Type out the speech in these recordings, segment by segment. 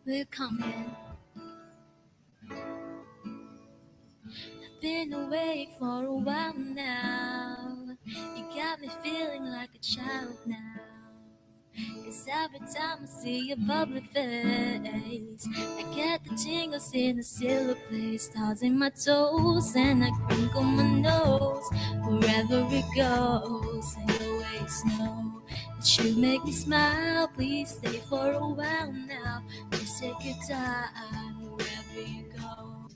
we're coming. I've been awake for a while now. You got me feeling like a child now. 'Cause every time I see your bubbly face, I get the tingles in the silver place, tossing my toes and I crinkle my nose wherever it goes. And you always know it should make me smile. Please stay for a while now. Please take your time wherever you go.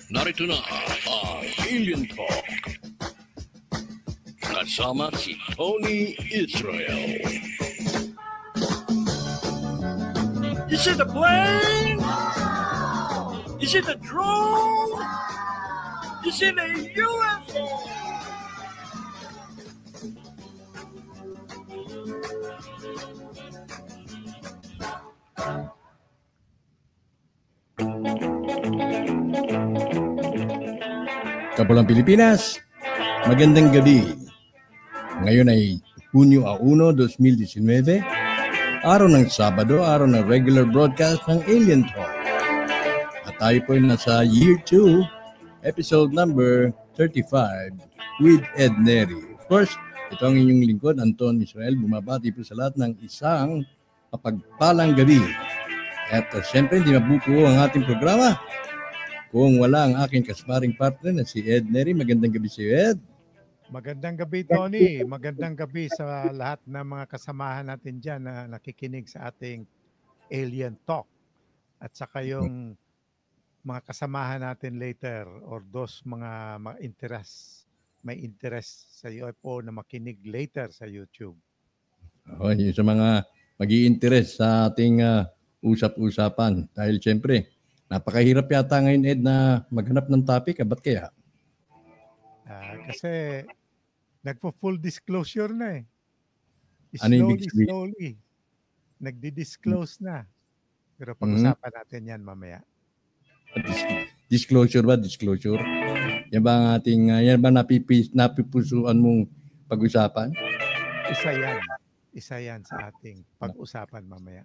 Narito na ang Alien Talk. Kasama si Tony Israel. Is it a plane? Is it a drone? Is it a UFO? Kapulang Pilipinas, magandang gabi. Ngayon ay Hunyo 1, 2019, araw ng Sabado, araw ng regular broadcast ng Alien Talk. At tayo po ay nasa Year 2, episode number 35 with Ed Neri. Of course, ito ang inyong lingkod, Anton Israel, bumabati po sa lahat ng isang mapagpalang gabi. At siyempre, hindi mabuko ang ating programa kung wala ang aking kasparing partner na si Ed Neri. Magandang gabi si Ed. Magandang gabi, Tony. Magandang gabi sa lahat ng mga kasamahan natin dyan na nakikinig sa ating Alien Talk. At saka yung mga kasamahan natin later or those mga may interest sa UFO na makinig later sa YouTube. Yung sa mga mag-i-interest sa ating usap-usapan. Dahil siyempre, napakahirap yata ngayon, Ed, na maghanap ng topic. Ba't kaya? Kasi nagpo-full disclosure na eh. Ano yung Slowly. Nagdi-disclose na. Pero pag-usapan natin yan mamaya. Disclosure ba? Disclosure? Yan ba ang ating, yan ba napipusuan mong pag-usapan? Isa yan sa ating pag-usapan mamaya.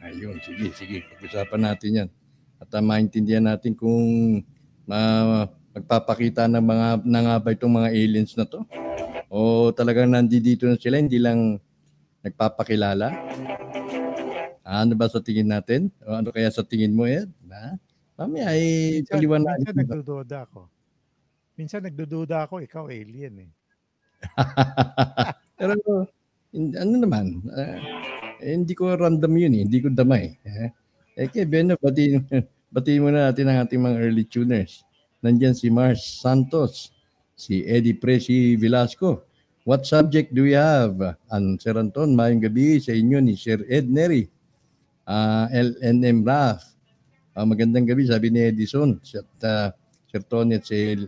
Ayun, sige. Pag-usapan natin yan. At maintindihan natin kung magpapakita ng mga nangaba itong mga aliens na to. O talagang nandito na sila, hindi lang nagpapakilala. Ano ba sa tingin natin? O ano kaya sa tingin mo, Ed? Mamaya ay paliwanagin. Minsan nagdududa ako, ikaw alien eh. Pero ano naman, hindi ko random yun eh. Hindi ko damay. Kaya Beno, batiin muna natin ang ating mga early tuners. Nandyan si Mars Santos, si Eddie Presi Velasco. What subject do we have? Sir Anton, mayong gabi sa inyo ni Sir Ed Neri. LNM Raf. Magandang gabi, sabi ni Edison. At Sir Tony at si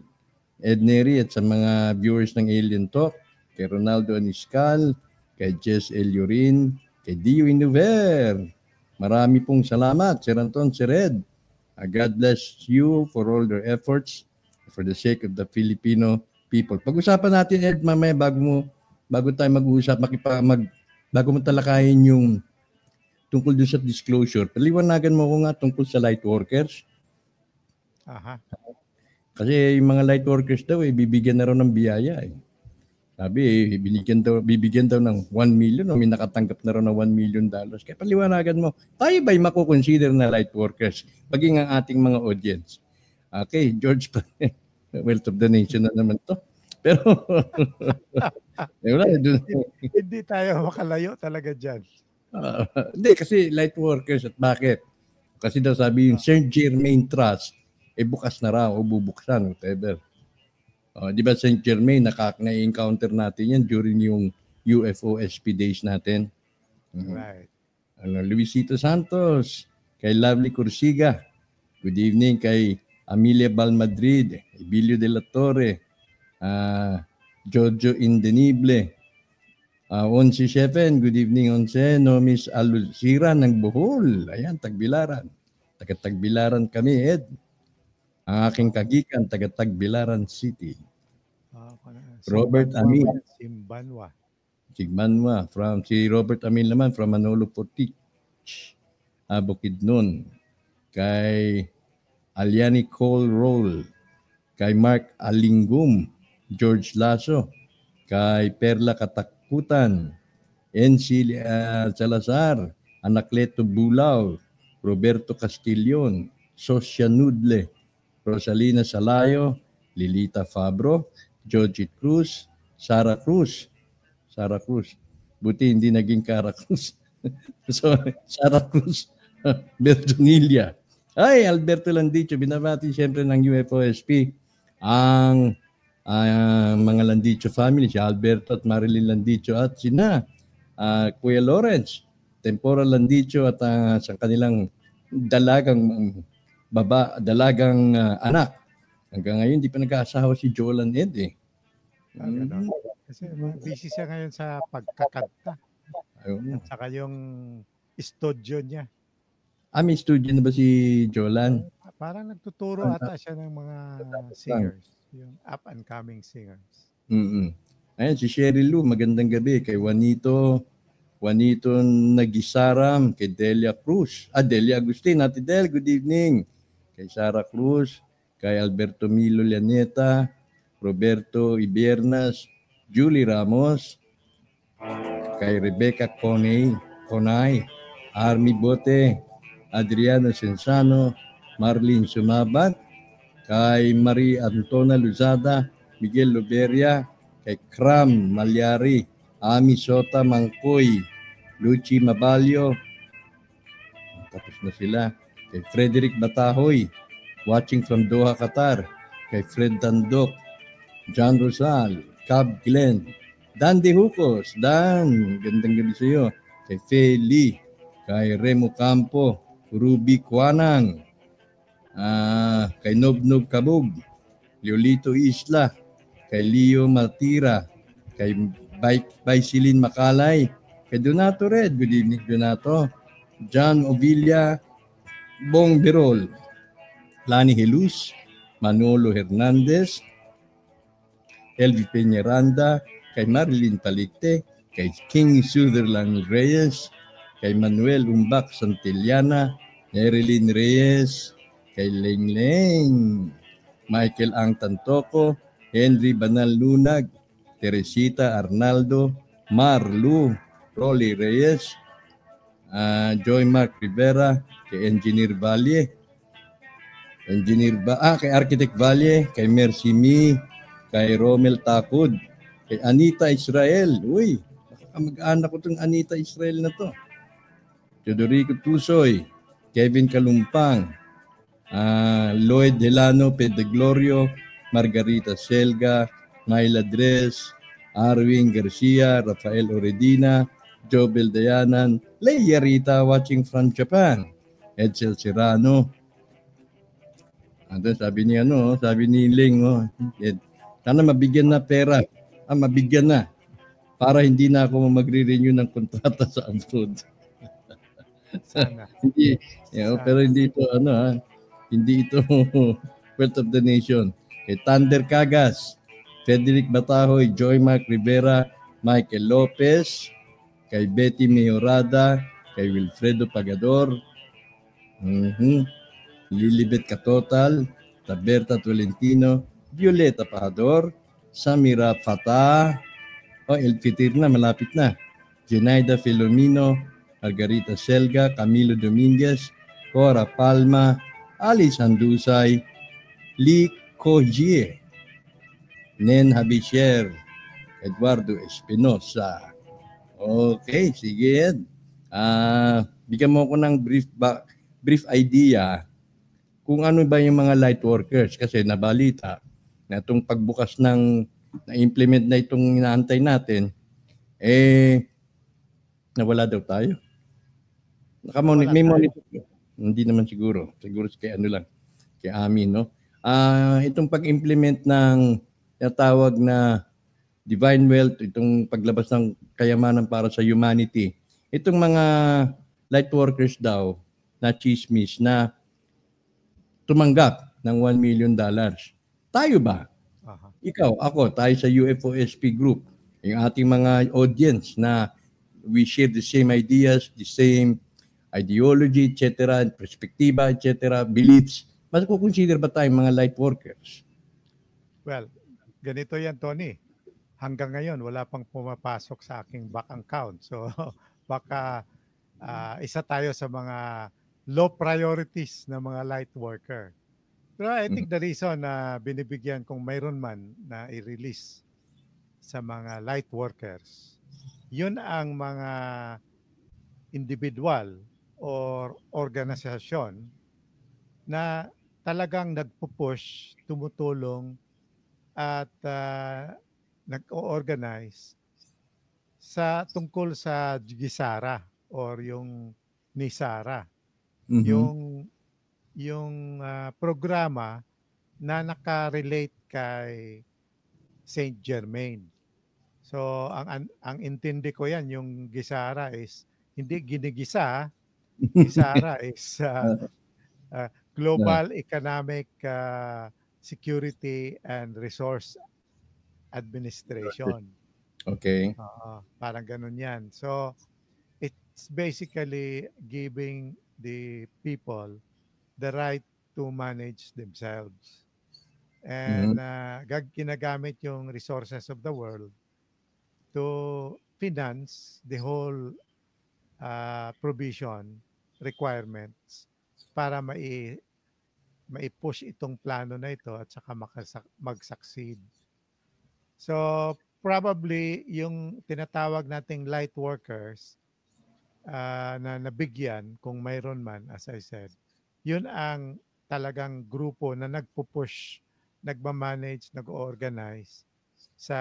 Ed Neri at sa mga viewers ng Alien Talk. Kay Ronaldo Aniscal, kay Jess Eliorin, kay Dio Inuver. Marami pong salamat, Sir Anton, Sir Ed. God bless you for all your efforts for the sake of the Filipino people. Pag-usapan natin, Ed, mamaya bago tayo mag-uusap, bago mo talakayin yung tungkol doon sa disclosure. Paliwanagan mo ko nga tungkol sa light workers. Aha. Kasi yung mga light workers daw, bibigyan na raw ng biyaya. Sabi, bibigyan daw ng 1 million o may nakatanggap na raw ng $1 million. Kaya paliwanagan mo, tayo ba'y makukonsider na light workers? Maging ang ating mga audience. Okay, George, wealth of the nation na naman to. Pero, hindi tayo makalayo talaga dyan. Hindi, kasi light workers at bakit? Kasi daw sabi yung St. Germain Trust, bukas na raw o bubuksan, whatever. Di ba St. Germain, na-encounter natin yan during yung UFO SP days natin. Right. Luisito Santos, kay Lovely Cursiga. Good evening kay Amelia Balmadrid, Emilio de la Torre, Jojo Indenible. 11-7, good evening 11, no, Miss Alusira ng Bohol. Ayan, Tagbilaran. Taga-Tagbilaran kami, Ed. Ang aking kagikan, taga-Tagbilaran City. Robert Amin. Simbanwa. Sigmanwa, si Robert Amin naman from Manolo Portich, Bukidnon. Kay Aliani Cole Roll, kay Mark Alingum, George Lasso, kay Perla Katakutan, NC Salazar, Anacleto Bulao, Roberto Castillon, Sosya Nudle, Rosalina Salayo, Lilita Fabro, Georgie Cruz, Sara Cruz. Buti hindi naging Cara Cruz. So, Sara Cruz, Bertonilla. Ay, Alberto Landicho, binabati siyempre ng UFOSP ang mga Landicho family, si Alberto at Marilyn Landicho at sina Kuya Lawrence, Temporal Landicho at sa kanilang dalagang anak. Hanggang ngayon, hindi pa nag-aasawa si Jolan Ed eh. Kasi busy siya ngayon sa pagkakanta. At saka yung studio niya. May studio na ba si Jolan? Parang nagtuturo ata siya ng mga singers. Yung up and coming singers. Ayan, si Sherry Lou, magandang gabi. Kay Juanito Nagisaram, kay Delia Cruz. Delia Agustin, Ate Del, good evening. Kay Sara Cruz, kay Alberto Milo Llaneta, Roberto Ibiernas, Julie Ramos, kay Rebecca Conay, Army Bote, Adriano Sensano, Marlene Sumabat, kay Marie Antona Luzada, Miguel Loberia, kay Kram Malyari, Ami Sota Mangkoy, Luchi Mabalio, tapos na sila, kay Frederick Batahoy, watching from Doha, Qatar, kay Fred Tandok, John Rosal, Cab Glenn, Dan De Hucos, Dan, gandang gabi sa iyo, kay Feli, kay Remo Campo, Ruby Kuanang, kay Nobnob Kabug, Leolito Isla, kay Leo Matira, kay Baisilin Makalay, kay Donato Red, good evening Donato, John Ovilia, Bong Birol, Lani Helus, Manolo Hernandez, Elvi Peñaranda, kay Marilyn Palikte, kay King Sutherland Reyes, kay Manuel Umbak Santillana, Erilyn Reyes, kay Leng, Michael Ang Tantoco, Henry Banal Lunag, Teresita Arnaldo, Marlu, Rolly Reyes, Joy Mark Rivera, kay Engineer Valle, kay Architect Valle, kay Mercy Mi, kay Romel Takod, kay Anita Israel. Uy, mag-anak ko itong Anita Israel na to. Teodorico Tusoy, Kevin Kalumpang, Lloyd Delano Pedeglorio, Margarita Selga, Myla Dres, Arwin Garcia, Rafael Oredina, Jobel Dayanan, Leia Rita watching from Japan, Edsel Serrano. Sabi ni Ling, sana mabigyan na pera. Mabigyan na. Para hindi na ako magre-renew ng kontrata sa abroad. Sana. Hindi, pero hindi ito, hindi ito Wealth of the Nation. Kay Thunder Cagas, Frederick Batahoy, Joy Mark Rivera, Michael Lopez, kay Betty Mayorada, kay Wilfredo Pagador, Lilibet Katotal, Taberta Tolentino, Violeta Pagador, Samira Fatah, Elfitir na, malapit na, Jenaida Filomeno, Margarita Selga, Camilo Dominguez, Cora Palma, Alice Handusay, Lee Kojie, Nen Habisher, Eduardo Espinosa. Okay, sige Ed. Bigyan mo ko ng brief idea kung ano ba yung mga light workers kasi nabalita na itong pagbukas na-implement na itong inaantay natin, nawala daw tayo. May monitor. Hindi naman siguro. Siguro kay kay Amin, no? Itong pag-implement ng tawag na divine wealth, itong paglabas ng kayamanan para sa humanity, itong mga light workers daw na chismis na tumanggap ng $1 million. Tayo ba? Ikaw, ako, tayo sa UFOSP group. Yung ating mga audience na we share the same ideas, the same ideology, etc., perspektiba, etc., beliefs. Mas consider ba tayong mga light workers? Well, ganito yan, Tony. Hanggang ngayon, wala pang pumapasok sa aking bank account. So, baka isa tayo sa mga low priorities na mga light worker. Pero I think the reason na binibigyan kung mayroon man na i-release sa mga light workers, yun ang mga individual or organisasyon na talagang nagpo-push, tumutulong at nag-organize sa tungkol sa Gisara or yung Nisara, yung programa na nakarelate kay Saint Germain. So ang intindi ko yan, yung Gisara is hindi ginigisa, Gisara is Global Economic Security and Resource Administration. Okay. Parang ganun yan. So, it's basically giving the people the right to manage themselves. And ginagamit yung resources of the world to finance the whole provision requirements para mai-push itong plano na ito at saka mag-succeed. So, probably yung tinatawag nating light workers na nabigyan, kung mayroon man, as I said, yun ang talagang grupo na nagpo-push, nagmamanage, nag-organize sa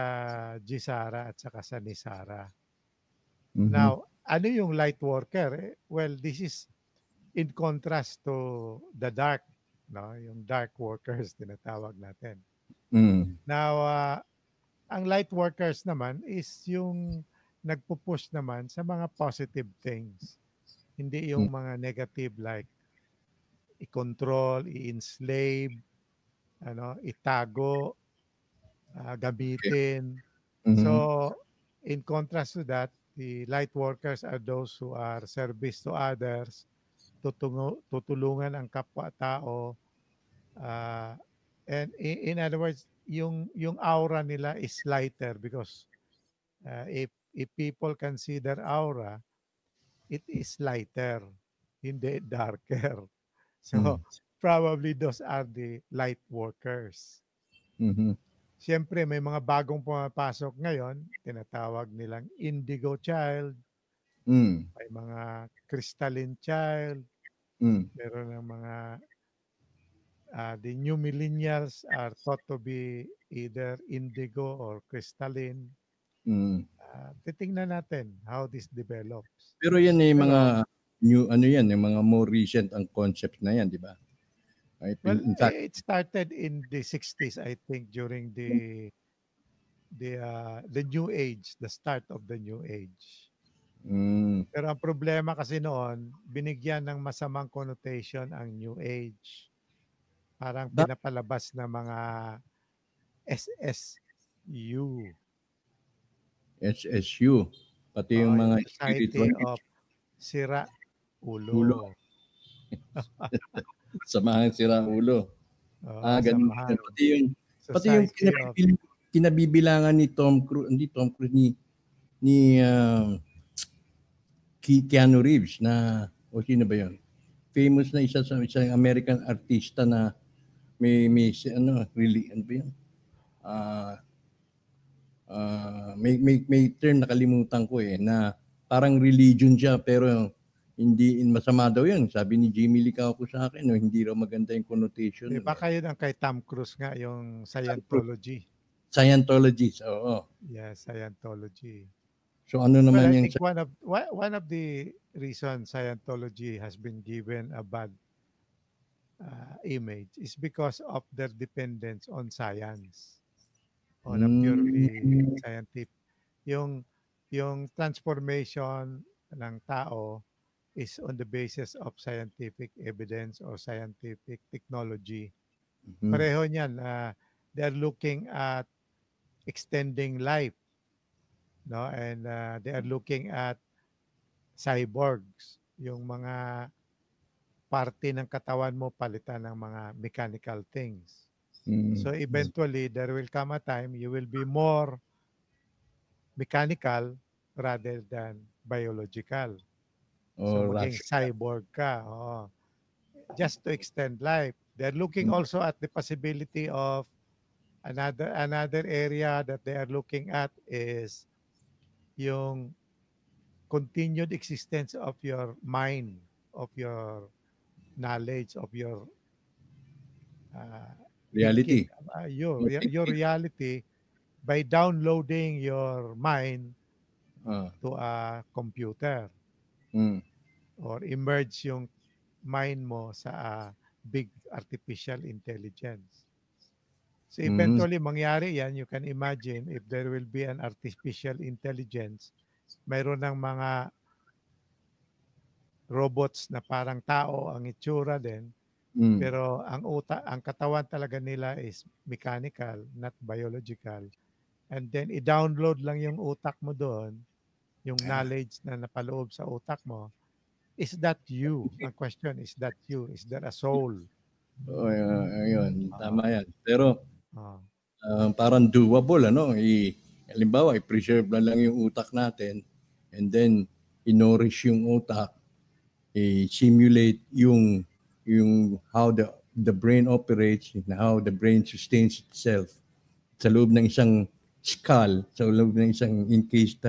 Gisara at saka sa Nisara. Now, ano yung light worker? Well, this is in contrast to the dark, no? Yung dark workers tinatawag natin. Now, ang light workers naman is yung nagpo-push naman sa mga positive things. Hindi yung mga negative like i-control, i-enslave, itago, gamitin. So, in contrast to that, the light workers are those who are service to others, tutulungan ang kapwa-tao, and in other words, yung aura nila is lighter because if people can see their aura, it is lighter, hindi darker. So probably those are the light workers. Siyempre may mga bagong pumapasok ngayon, tinatawag nilang indigo child, may mga crystalline child, meron ng mga the new millennials are thought to be either indigo or crystalline. Titingnan natin how this develops. Pero yan ay mga new, yung mga more recent ang concept na yan, di ba? Well, in fact, it started in the 60s, I think, during the new age, the start of the new age. Pero ang problema kasi noon, binigyan ng masamang connotation ang new age. Parang pinapalabas na mga SSU. SSU. Pati yung mga Society of Sira Ulo. Samahan sira ulo. Ganun. Pati yung kinabibilangan ni Tom Cruise, ni Keanu Reeves na, sino ba yun? Famous na isang American artista na may term nakalimutan ko na parang religion siya pero hindi masama daw yun. Sabi ni Jimmy Licao ko sa akin, hindi raw maganda yung connotation. Baka yun ang kay Tom Cruise nga, yung Scientology. Scientology, oo. Yeah, Scientology. So ano naman I think one of the reasons Scientology has been given a bad image is because of their dependence on science, on a purely scientific. Yung transformation ng tao is on the basis of scientific evidence or scientific technology. Pareho niyan. They're looking at extending life no? And they are looking at cyborgs, yung mga parte ng katawan mo palitan ng mga mechanical things. So eventually, there will come a time you will be more mechanical rather than biological. So Or maging cyborg ka. Just to extend life. They're looking also at the possibility of another area that they are looking at is yung continued existence of your mind, of your knowledge, of your thinking, reality. your reality by downloading your mind Ah, to a computer mm. or immerse yung mind mo sa big artificial intelligence. So Mm. eventually, mangyari yan, you can imagine if there will be an artificial intelligence, mayroon ng mga robots na parang tao ang itsura din, Mm. pero ang katawan talaga nila is mechanical, not biological. And then i-download lang yung utak mo doon, yung knowledge na napaloob sa utak mo. Is that you? Ang question, is that you? Is there a soul? Ayun, tama Ah, yan. Pero ah. parang doable, ano? Halimbawa, i-preserve na lang yung utak natin and then i-nourish yung utak, i-simulate yung how the brain operates and how the brain sustains itself sa loob ng isang skull, sa loob ng isang encased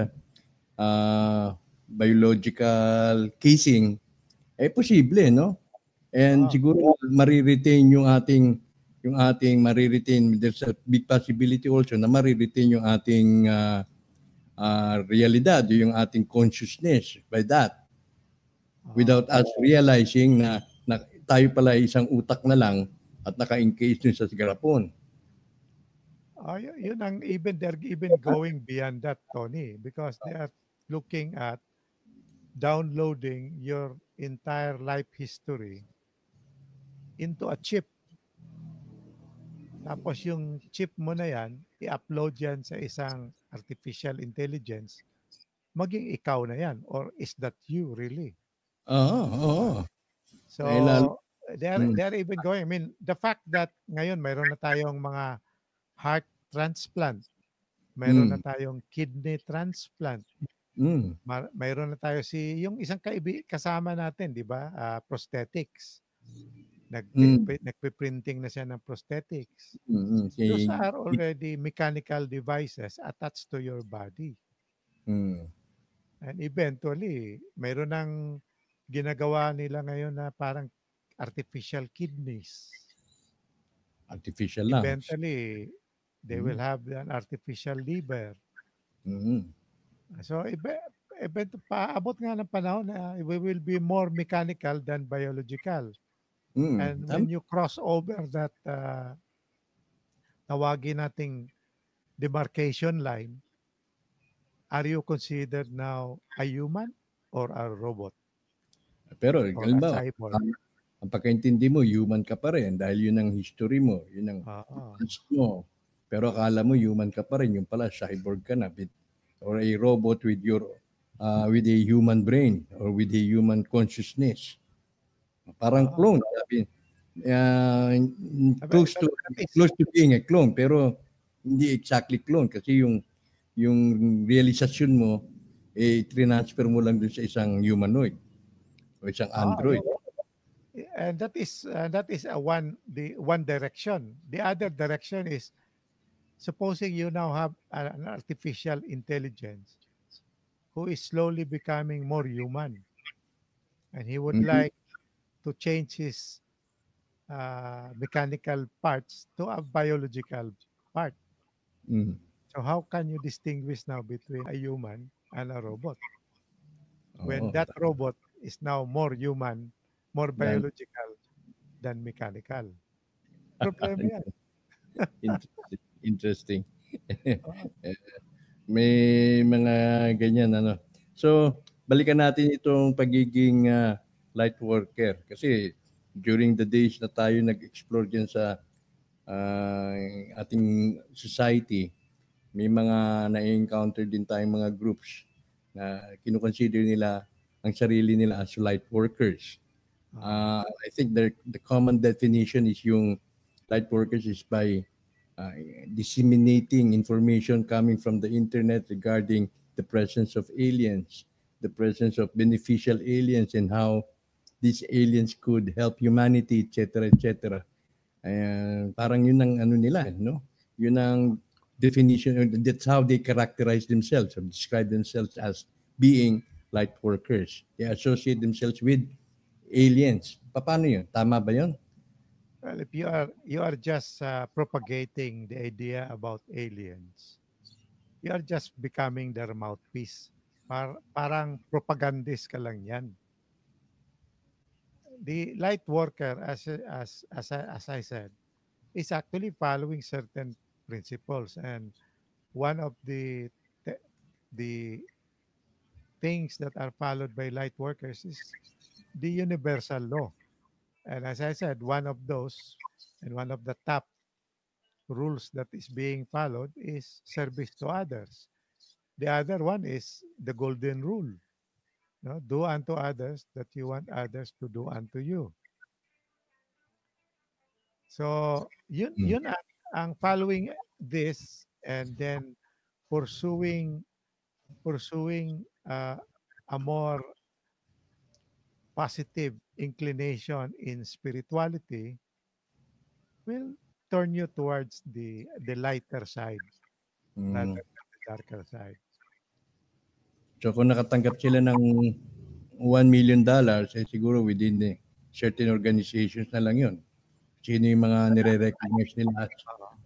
biological casing, posible, no? And siguro mariretain yung ating there's a big possibility also na mariretain yung ating realidad, yung ating consciousness by that without us realizing na tayo pala ay isang utak na lang at naka-encase dun sa garapon. Yun ang they're even going beyond that, Tony, because they are looking at downloading your entire life history into a chip. Tapos yung chip mo na yan, i-upload yan sa isang artificial intelligence, maging ikaw na yan. Or is that you really? Oo. So, Lalo, they're even going. I mean, the fact that ngayon mayroon na tayong mga heart transplant, mayroon na tayong kidney transplant, mayroon na tayo yung isang kasama natin, di ba? Prosthetics. Nagpiprinting na siya ng prosthetics. Those are already mechanical devices attached to your body. And eventually, mayroon ng ginagawa nila ngayon na parang artificial kidneys. Artificial lungs. Eventually, they will have an artificial liver. So, paabot nga ng panahon na we will be more mechanical than biological. And when you cross over that tawagin nating demarcation line, are you considered now a human or a robot? Pero, or halimbawa, a cyborg? ang pagkaintindi mo, human ka pa rin dahil yun ang history mo, yun ang past mo. Pero akala mo human ka pa rin, yung pala cyborg ka na or a robot with with a human brain or with a human consciousness. Parang clone, sabi. Close to being a clone, pero hindi exactly clone kasi yung realisasyon mo transfer mo lang dun sa isang humanoid o isang android. And that is the one direction. The other direction is supposing you now have an artificial intelligence who is slowly becoming more human, and he would like to change his mechanical parts to a biological part. So how can you distinguish now between a human and a robot when that robot is now more human, more biological than mechanical? Problema yan. Interesting. May mga ganyan, ano. So, balikan natin itong pagiging light worker. Kasi during the days na tayo nag-explore dyan sa ating society, may mga na-encounter din tayong mga groups na kinukonsider nila ang sarili nila as light workers. I think the common definition is yung light workers is by disseminating information coming from the internet regarding the presence of aliens, the presence of beneficial aliens, and how these aliens could help humanity, etc., etc. Parang yun ang ano nila, no? Yun ang definition. That's how they characterize themselves or describe themselves as being light workers. They associate themselves with aliens. Paano yun? Tama ba yun? Well, if you are just propagating the idea about aliens, you are just becoming their mouthpiece. Parang propagandist ka lang yan. The light worker, as I said, is actually following certain principles, and one of the things that are followed by light workers is the universal law. And as I said, one of those and one of the top rules that is being followed is service to others. The other one is the golden rule. No, do unto others that you want others to do unto you. So yun ang following this, and then pursuing a more positive inclination in spirituality will turn you towards the lighter side rather than the darker side. So kung nakatanggap sila ng $1 million, siguro within the certain organizations na lang yun. Sino yung mga nire-recognize nila as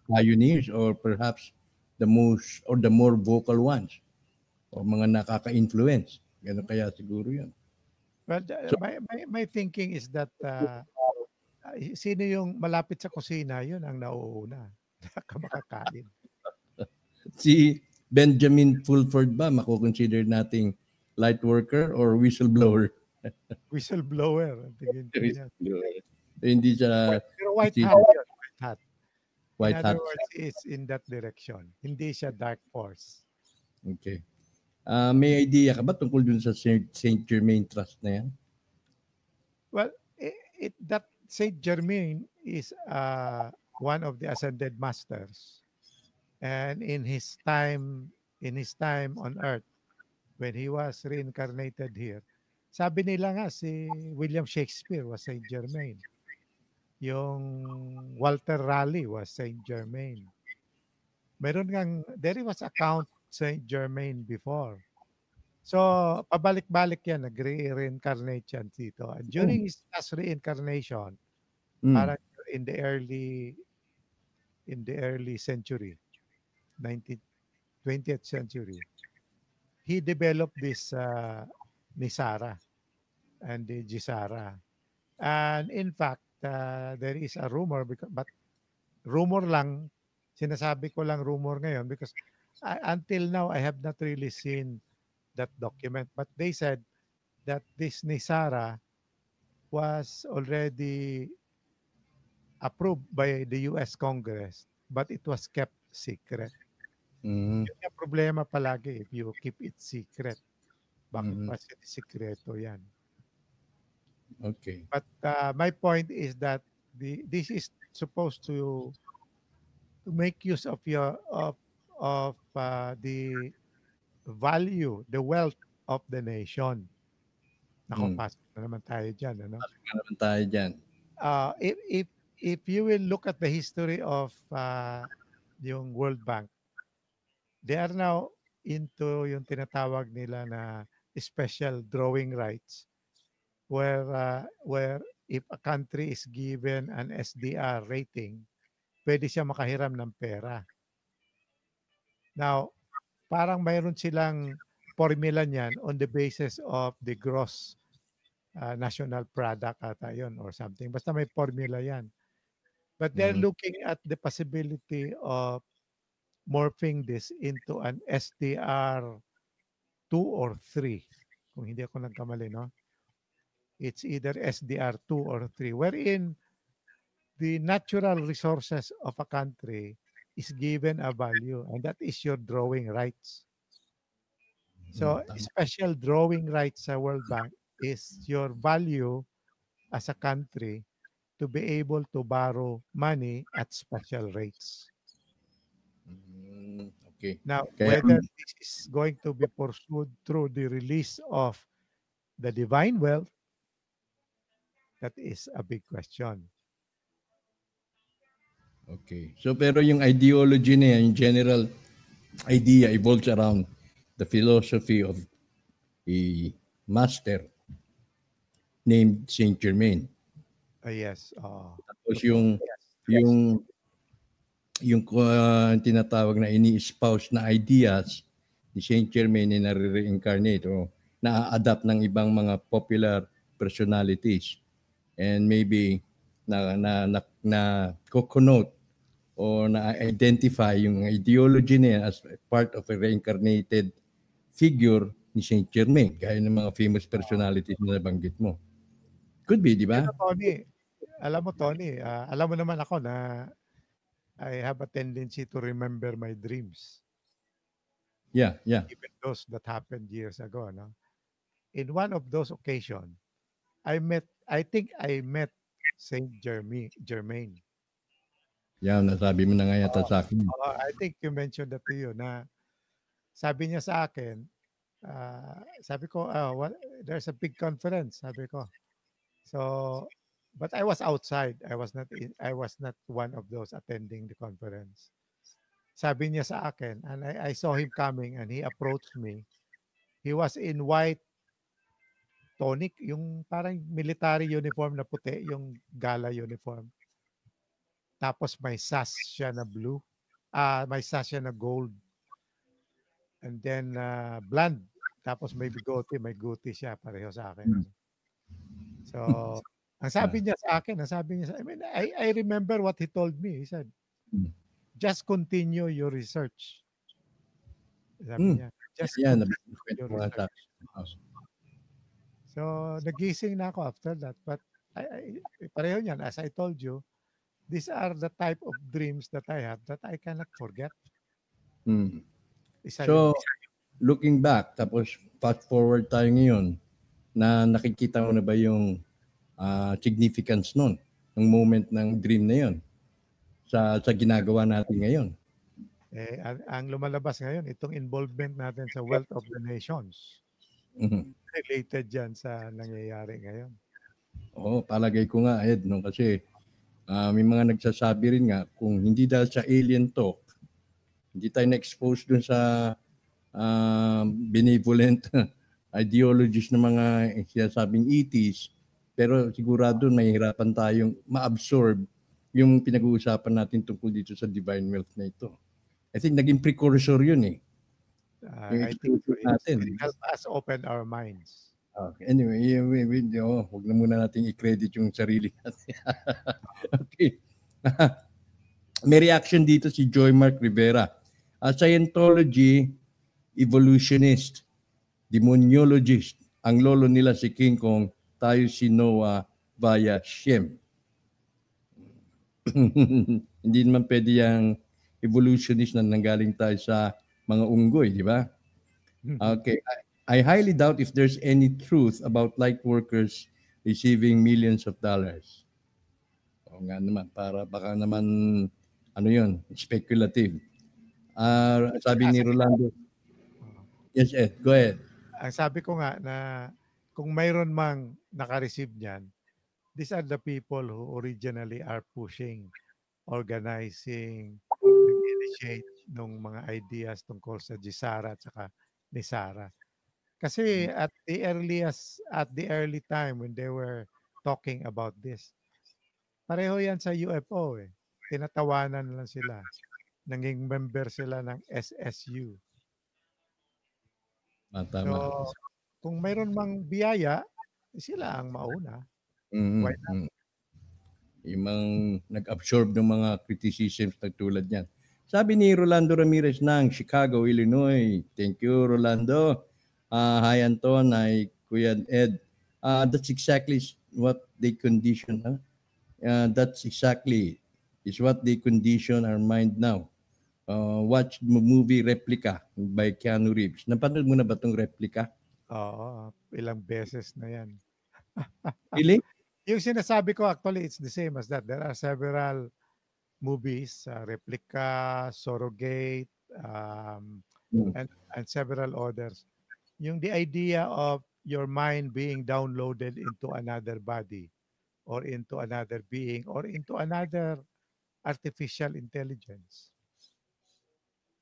pioneers or perhaps the most or the more vocal ones o mga nakaka-influence. Ganun kaya siguro yun. Well, my thinking is that sino yung malapit sa kusina, yun ang nauuna. Makakain. Si Benjamin Fulford ba makukonsider nating light worker or whistleblower? Whistleblower. Hindi siya... Pero white hat yun. White hat. White In other hat. words, it's in that direction. Hindi siya dark force. Okay. May idea ka ba tungkol dun sa Saint Germain Trust na yan? Well, that Saint Germain is one of the ascended masters. And in his time on earth, when he was reincarnated here, sabi nila nga si William Shakespeare was Saint Germain. Yung Walter Raleigh was Saint Germain. There was account Saint Germain before. So, pabalik-balik yan, nag-reincarnate yan dito. And during his last reincarnation, parang in the early century, 20th century, he developed this Nisara and the Jisara. And in fact, there is a rumor, but rumor lang, sinasabi ko lang rumor ngayon because until now, I have not really seen that document. But they said that this Nisara was already approved by the US Congress, but it was kept secret. Yun yung problema palagi if you keep it secret. Bakit pa sikreto yan? Okay. But my point is that this is supposed to make use of the value, the wealth of the nation. Pasok na naman tayo dyan. Ano? Pasok na naman tayo dyan. If you will look at the history of yung World Bank, they are now into yung tinatawag nila na special drawing rights, where if a country is given an SDR rating, pwede siya makahiram ng pera. Now, parang mayroon silang formula niyan on the basis of the gross national product ata yun or something. Basta may formula yan. But they're looking at the possibility of morphing this into an SDR 2 or 3. Kung hindi ako nagkamali, no? It's either SDR 2 or 3, wherein the natural resources of a country is given a value, and that is your drawing rights. So, Tama. special drawing rights sa World Bank is your value as a country to be able to borrow money at special rates. Okay. Now, Kaya whether this is going to be pursued through the release of the divine wealth, that is a big question. okay. So pero yung ideology niya, yung general idea evolves around the philosophy of a master named Saint Germain. Yes. Tapos yung tinatawag na ini-espouse na ideas ni Saint Germain ay nare-reincarnate o na-adapt ng ibang mga popular personalities and maybe na co-connote o na-identify yung ideology niya as part of a reincarnated figure ni Saint Germain, gaya ng mga famous personalities na nabanggit mo. Could be, di ba? Tony, alam mo naman ako na I have a tendency to remember my dreams. Yeah. Even those that happened years ago. No? In one of those occasions, I think I met Saint Germain. Yeah, nasabi mo na nga yata sa akin. I think you mentioned that to you na sabi niya sa akin, sabi ko, there's a big conference, sabi ko. So, but I was outside. I was not one of those attending the conference. Sabi niya sa akin, and I saw him coming and he approached me. He was in white tunic, yung parang military uniform na puti, yung gala uniform. Tapos may sash siya na blue. May sash siya na gold. And then blonde. Tapos may bigote, may guti siya, pareho sa akin. So, ang sabi niya sa akin, I remember what he told me. He said, just continue your research. Sabi niya, just continue your research. So, nagising na ako after that. But pareho niyan, as I told you, these are the type of dreams that I have that I cannot forget. So, looking back, tapos fast forward tayo ngayon, na nakikita mo na ba yung significance nun, ng moment ng dream na yun sa ginagawa natin ngayon? Ang lumalabas ngayon, itong involvement natin sa Wealth of the Nations. Related dyan sa nangyayari ngayon. Oo, palagay ko nga, Ed, no? Kasi may mga nagsasabi rin nga, kung hindi dahil sa alien talk, hindi tayo na-expose dun sa benevolent ideologies ng mga sinasabing ETs, pero sigurado mahihirapan tayong ma-absorb yung pinag-uusapan natin tungkol dito sa divine wealth na ito. I think naging precursor yun eh. I think it help us open our minds. Okay. Anyway, huwag na muna natin i-credit yung sarili natin. Okay. May reaction dito si Joy Mark Rivera. A Scientology evolutionist, demonologist, ang lolo nila si King Kong, tayo si Noah via Shem. Hindi naman pwede yung evolutionist na nanggaling tayo sa mga unggoy, di ba? Okay. I highly doubt if there's any truth about light workers receiving millions of dollars. O nga naman, para baka naman, speculative. Sabi ni Rolando. Yes, Ed, go ahead. Ang sabi ko nga na kung mayroon mang naka-receive niyan, these are the people who originally are pushing, organizing, initiate ng mga ideas tungkol sa Jisara at saka Nisara. Kasi at the early time when they were talking about this, pareho yan sa UFO eh. Tinatawanan lang sila. Naging member sila ng SSU. Tama. So, kung mayroon mang biyaya, sila ang mauna. Why not? Yung mga nag-absorb ng mga criticisms na tulad niyan. Sabi ni Rolando Ramirez ng Chicago, Illinois. Thank you, Rolando. Hi, Anton. Hi, Kuya Ed. That's exactly what they condition. That's exactly is what they condition our mind now. watch movie Replica by Keanu Reeves. Napanood mo na ba itong Replica? Oo, ilang beses na yan. Really? Yung sinasabi ko, actually, it's the same as that. There are several movies, Replica, Surrogate, and several others. Yung the idea of your mind being downloaded into another body or into another being or into another artificial intelligence.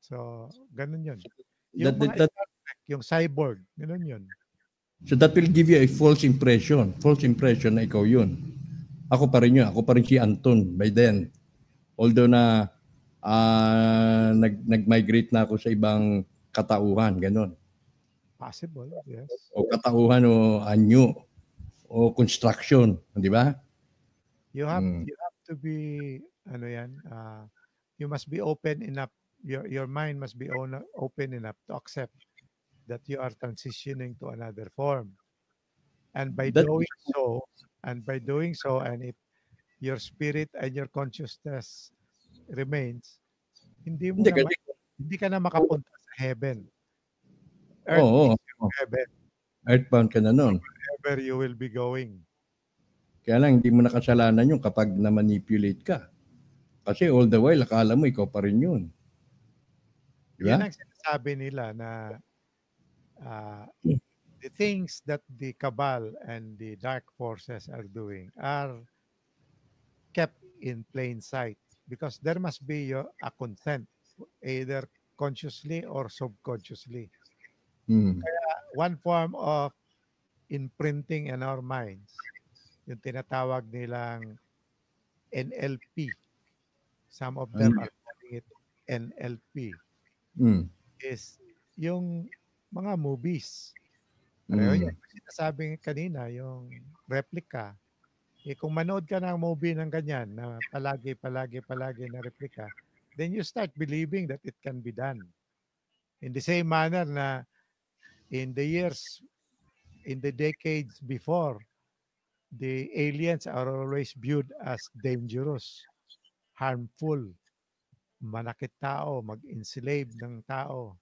So, ganun yun. Yung That, mga that, Star Trek, yung cyborg, ganun yun. so that will give you a false impression na ikaw yun. Ako pa rin yun. Ako pa rin si Anton by then. Although na nag-migrate na ako sa ibang katauhan, ganun. Possible, yes. O katauhan o anyo o construction, di ba? You have to be you must be open enough, your mind must be open enough to accept that you are transitioning to another form. And by doing so, and if your spirit and your consciousness remains, hindi ka na makapunta sa heaven. Earth is your heaven. Earthbound ka na nun. Wherever you will be going. Kaya lang, hindi mo nakasalanan yun kapag na-manipulate ka. Kasi all the while, akala mo, ikaw pa rin yun. Diba? Yan ang sinasabi nila na the things that the cabal and the dark forces are doing are kept in plain sight because there must be a consent, either consciously or subconsciously. Kaya one form of imprinting in our minds, yung tinatawag nilang NLP. Some of them are calling it NLP. Is yung mga movies. Pareho yan. Sinasabi kanina, yung Replica. Kung manood ka ng movie ng ganyan na palagi na replica, then you start believing that it can be done. In the same manner na in the decades before, the aliens are always viewed as dangerous, harmful, manakit tao, mag-enslave ng tao.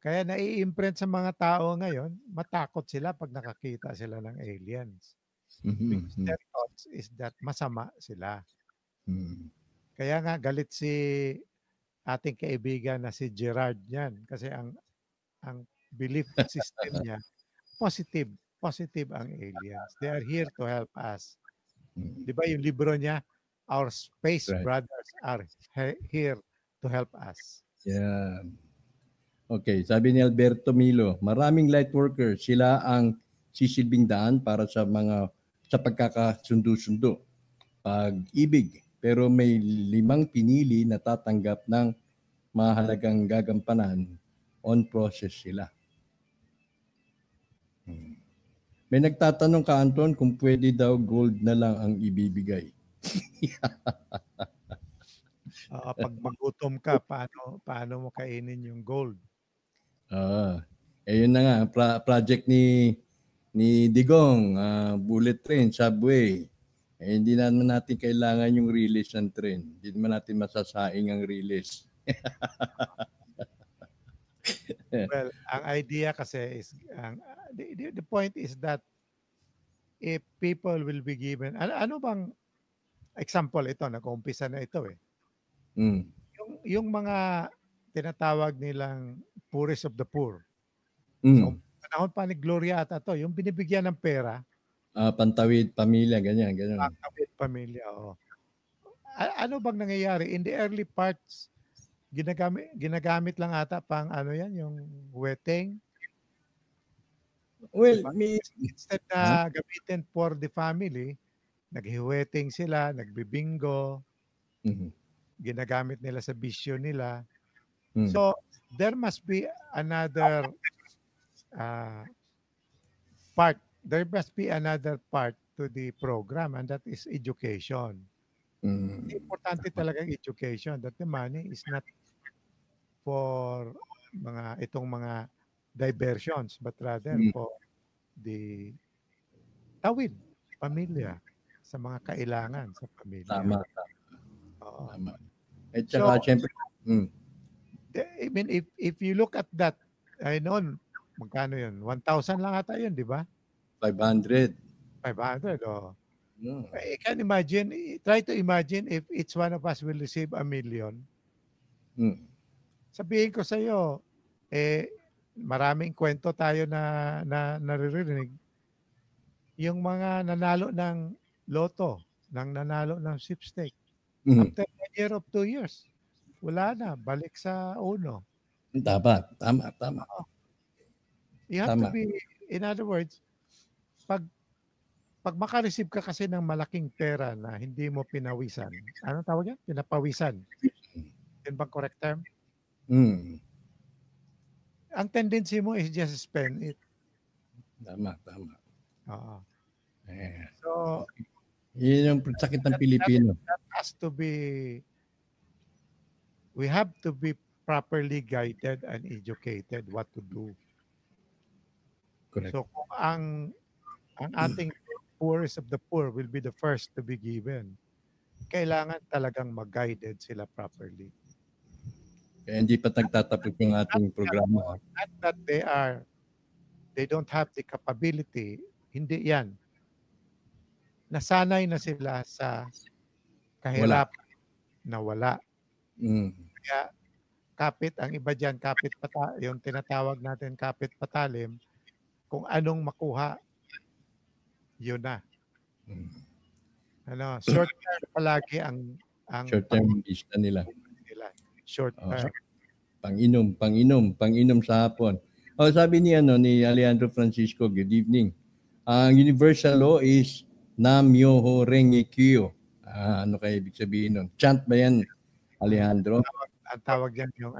Kaya nai-imprint sa mga tao ngayon, matakot sila pag nakakita sila ng aliens. Because their thoughts is that masama sila. Kaya nga galit si ating kaibigan na si Gerard niyan kasi ang belief system niya positive ang aliens. They are here to help us. Di ba yung libro niya, Our Space Brothers are here to help us. Yeah. Okay, sabi ni Alberto Milo, maraming light workers, sila ang sisilbing daan para sa pagkakasundo-sundo. Pag-ibig, pero may 5 pinili na tatanggap ng mahalagang gagampanan, on process sila. May nagtatanong ka, Anton, kung pwede daw gold na lang ang ibibigay. Pag magutom ka, paano mo kainin yung gold? Yun na nga, project ni Digong, bullet train, subway. Hindi naman natin kailangan yung release ng train. Hindi naman natin masasaing ang release. Well, ang idea kasi is, the point is that if people will be given, ano bang example ito, nag-uumpisa na ito Yung mga tinatawag nilang poorest of the poor. So, panahon pa ni Gloria ata to, yung binibigyan ng pera. Pantawid pamilya, ganyan. Pantawid pamilya, oo. Ano bang nangyayari? In the early parts, ginagamit lang ata pang yung wedding. Well, instead na gamitin for the family, naghiweting sila, nagbibingo, ginagamit nila sa bisyo nila. So, there must be another part. There must be another part to the program, and that is education. Importante talaga education, that the money is not for itong mga diversions, but rather for the tawid, pamilya, sa mga kailangan sa pamilya. Tama. Oo. At saka, siyempre, Mm. I mean, if you look at that, ay noon, magkano yun? 1,000 lang ata yun, di ba? 500. 500, oh. No. I can imagine, try to imagine if each one of us will receive 1,000,000. Mm. Sabihin ko sa iyo, maraming kwento tayo na naririnig. Yung mga nanalo ng loto, nanalo ng sweepstake, Mm. after 1 year of 2 years, wala na, balik sa uno. Tama. You have to Tama. be, in other words, pag makareceive ka kasi ng malaking pera na hindi mo pinawisan, anong tawag yan? Pinapawisan. Yun bang correct term? Mm. Ang tendency mo is just spend it. Tama. Oo. Eh, So, yun yung sakit ng Pilipino. that has to be, we have to be properly guided and educated what to do. Correct. So, kung ang ating poorest of the poor will be the first to be given, kailangan talagang mag-guided sila properly. Kaya hindi pa nagtatapos yung ating programa. Not that they don't have the capability, hindi yan. Nasanay na sila sa kahirapan na wala. Mm. Kaya kapit, ang iba dyan, yung tinatawag natin kapit patalim, kung anong makuha, yun na. Mm. Short term palagi ang Short term vista nila. Short term. Pang-inom sa hapon. Sabi ni Alejandro Francisco, good evening. Ang universal law is Nam-myoho Renge Kyo. Ano kaya ibig sabihin nun? Chant ba yan, Alejandro? Ang tawag dyan yung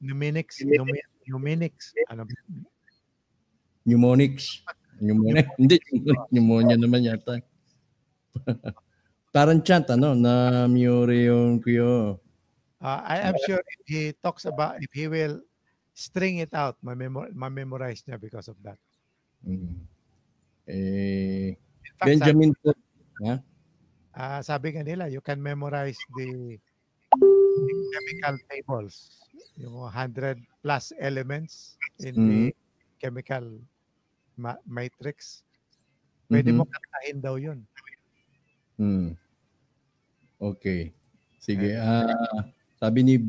mnemonics. Mnemonics. Hindi, pneumonia naman yata. Parang chant, Nam-myoho Renge Kyo. I am sure if he talks about, if he will string it out, ma-memorize niya because of that. Fact, Benjamin, sabi nga nila, you can memorize the chemical tables, yung 100 plus elements in the chemical matrix. Pwede mo kantahin daw yun. Okay. Sige. Sabi ni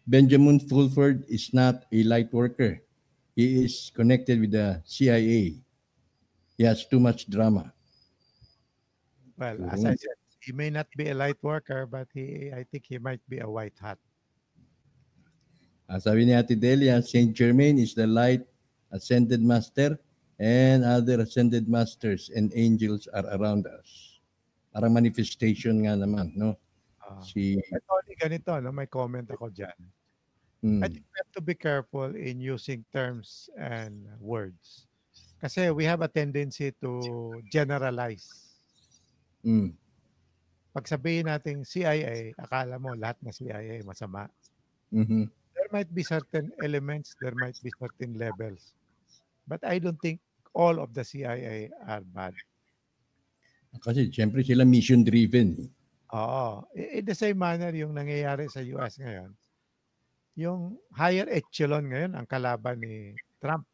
Benjamin Fulford is not a light worker. He is connected with the CIA. He has too much drama. Well, as I said, he may not be a light worker, but I think he might be a white hat. Sabi ni Ate Delia, Saint Germain is the light ascended master and other ascended masters and angels are around us. Parang manifestation nga naman, no? Ganito, may comment ako dyan. I think we have to be careful in using terms and words. Kasi we have a tendency to generalize. Pag sabihin natin CIA, akala mo lahat na CIA masama. There might be certain elements, there might be certain levels. But I don't think all of the CIA are bad. Kasi siyempre sila mission driven. Oo. In the same manner yung nangyayari sa US ngayon, yung higher echelon ngayon ang kalaban ni Trump.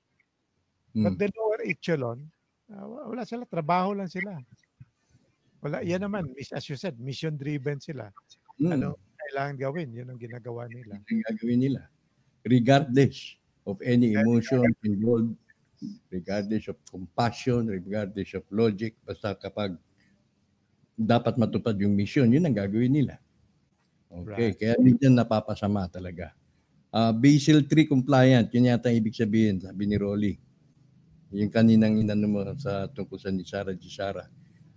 But the lower echelon, wala sila, trabaho lang sila. Wala, yan naman, as you said, mission driven sila. Ano kailangan gawin, yun ang ginagawa nila. Yung gagawin nila. Regardless of any emotion involved, regardless of compassion, regardless of logic, basta kapag dapat matupad yung mission, yun ang gagawin nila. Okay, right. Kaya minsan napapasama talaga. Basel III compliant, yun yata ibig sabihin, sabi ni Rolly. Yung kaninang inano mo sa tungkol sa ni Sarah G. Sarah.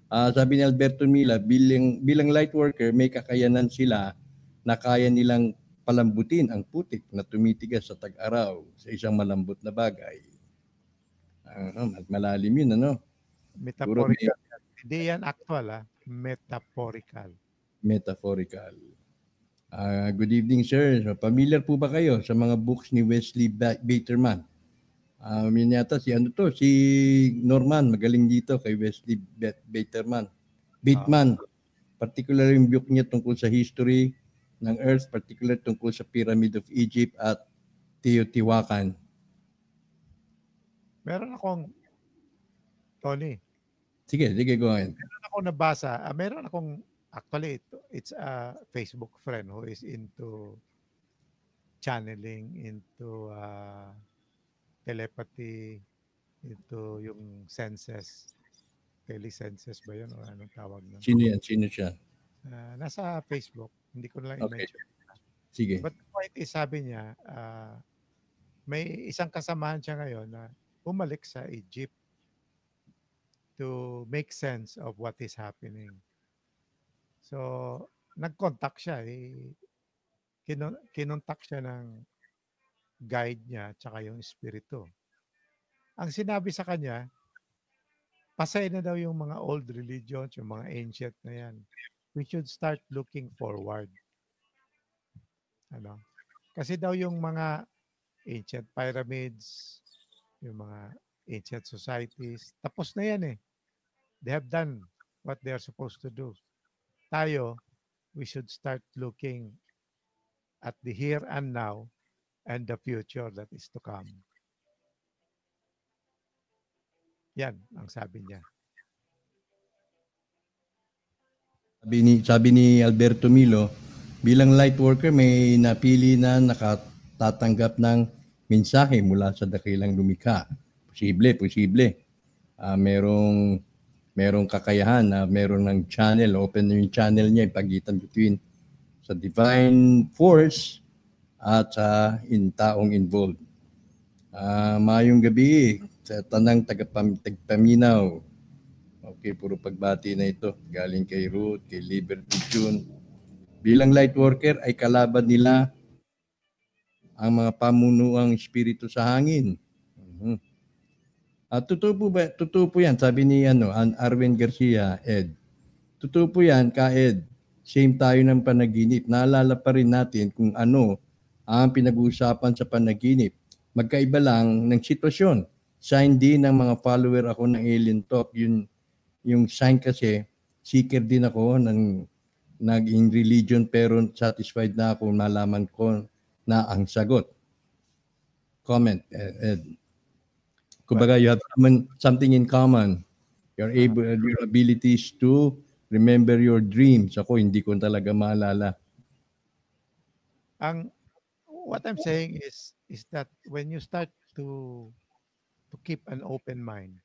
Sabi ni Alberto Mila, bilang light worker, may kakayanan sila na kaya nilang palambutin ang putik na tumitigas sa tag-araw sa isang malambot na bagay. Malalim yun, Metaphorical. Hindi yan actual, metaphorical. Metaphorical. Good evening, sir. Familiar po ba kayo sa mga books ni Wesley Baterman? Yun yata si Norman, magaling dito kay Wesley Bateman. Particularly yung book niya tungkol sa history ng Earth, particular tungkol sa Pyramid of Egypt at Teotihuacan. Meron akong, Tony, Sige, go ahead. meron akong nabasa, meron akong, actually, it's a Facebook friend who is into channeling, into telepathy, into yung senses. Telesenses ba yun? O anong tawag nun? Sino yan? Sino siya? Nasa Facebook. Hindi ko na lang Okay. i-mention. Sige. But the point is, sabi niya, may isang kasamahan siya ngayon na bumalik sa Egypt to make sense of what is happening. So, nag-contact siya. Kinontak siya ng guide niya tsaka yung espiritu. Ang sinabi sa kanya, pasay na daw yung mga old religions, yung mga ancient na yan. We should start looking forward. Ano? Kasi daw yung mga ancient pyramids, yung mga ancient societies, tapos na yan eh. They have done what they are supposed to do. Tayo, we should start looking at the here and now and the future that is to come. Yan ang sabi niya. Sabi ni Alberto Milo, bilang light worker may napili na nakatatanggap ng mensahe mula sa dakilang lumikha. Posible. Merong kakayahan na meron ng channel, open yung channel niya, yung pagitan between sa divine force at sa taong involved. Mayong gabi sa tanang tagapaminaw. Okay, puro pagbati na ito. Galing kay Ruth, kay Liberty June. Bilang light worker ay kalaban nila ang mga pamunuang espiritu sa hangin. At totoo po yan, sabi ni Arwen Garcia, Ed. Totoo po yan, Ed. Same tayo ng panaginip. Naalala pa rin natin kung ano ang pinag-uusapan sa panaginip. Magkaiba lang ng sitwasyon. Sign din ng mga follower ako ng Alien Talk. Yung sign kasi, seeker din ako nag-in religion pero satisfied na ako malaman ko na ang sagot. Comment, Ed. Kumbaga, you have something in common. Your abilities to remember your dreams. Ako, hindi ko talaga maalala. What I'm saying is that when you start to keep an open mind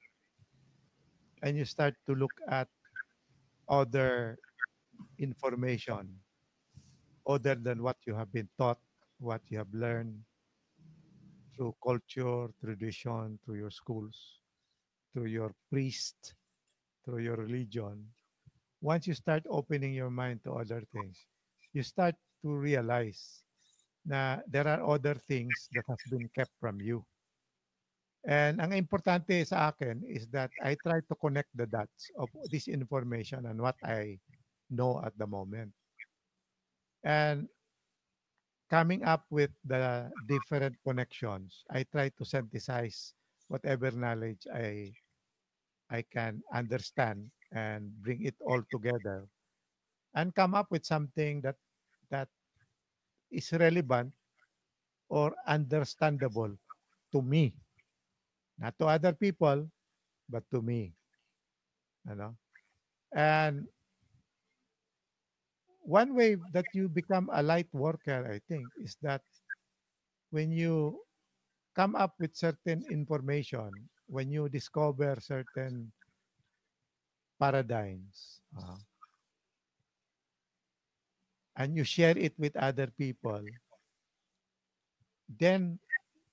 and you start to look at other information other than what you have been taught, what you have learned through culture, tradition, through your schools, through your priest, through your religion, once you start opening your mind to other things, you start to realize na there are other things that has been kept from you. And ang importante sa akin is that I try to connect the dots of this information and what I know at the moment. And coming up with the different connections, I try to synthesize whatever knowledge I can understand and bring it all together and come up with something that is relevant or understandable to me. Not to other people, but to me. And one way that you become a light worker, I think, is that when you come up with certain information, when you discover certain paradigms, and you share it with other people, then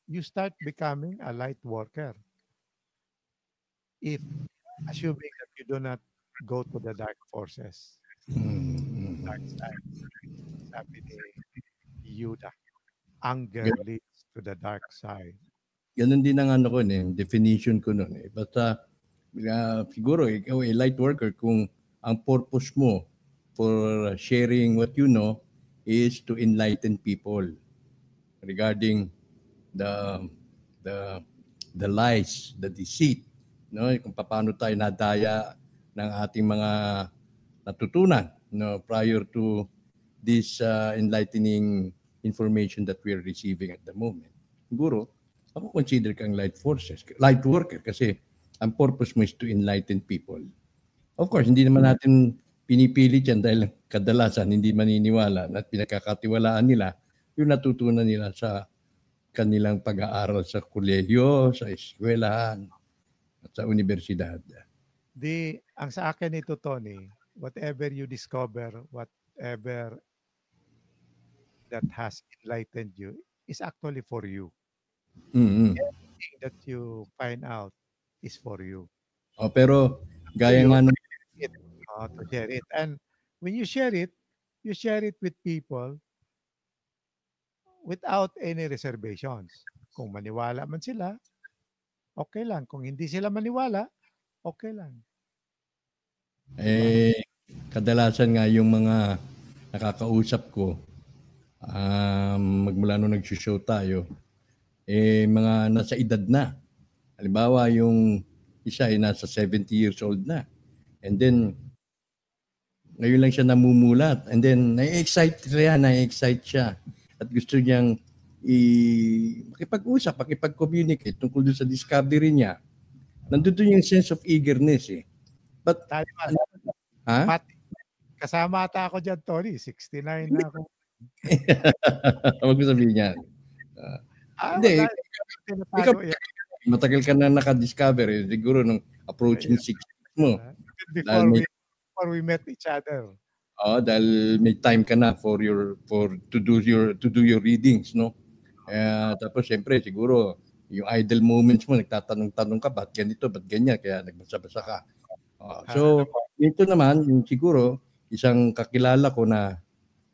you start becoming a light worker. If assuming that you do not go to the dark forces, dark side, sabi ni Yuda, anger leads to the dark side. Ganun din ang definition ko nun. Basta siguro ikaw ay light worker kung ang purpose mo for sharing what you know is to enlighten people regarding the lies, the deceit, kung paano tayo nadaya ng ating mga natutunan prior to this enlightening information that we are receiving at the moment. Siguro, ako consider kang light worker kasi ang purpose mo is to enlighten people. Of course, hindi naman natin pinipilit yan dahil kadalasan hindi maniniwala at pinagkakatiwalaan nila yung natutunan nila sa kanilang pag-aaral sa kolehiyo, sa eskwelahan, at sa universidad. Ang sa akin ito, Tony, whatever you discover, whatever that has enlightened you is actually for you. Mm-hmm. Everything that you find out is for you. Oh, pero gaya nga nung to share it. And when you share it with people without any reservations. Kung maniwala man sila, okay lang. Kung hindi sila maniwala, okay lang. Kadalasan nga yung mga nakakausap ko, magmula nung nag-show tayo, mga nasa edad na. Halimbawa, yung isa ay nasa 70 years old na. And then, ngayon lang siya namumulat. And then, na-excite siya. At gusto niyang makipag-usap, makipag-communicate tungkol doon sa discovery niya. Nandun yung sense of eagerness eh. But, kasama ata ako dyan, Tony. 69 na ako. Huwag mo sabihin yan. Hindi. Ikaw, matagal ka na nakadiscover eh. Siguro nung approaching 60 mo. Before we met each other. Dahil may time ka na to do your readings, no? Tapos siyempre siguro yung idle moments mo nagtatanong-tanong ka ba't ganito, ba't ganyan, kaya nagbasa-basa ka. So ito naman yung siguro isang kakilala ko na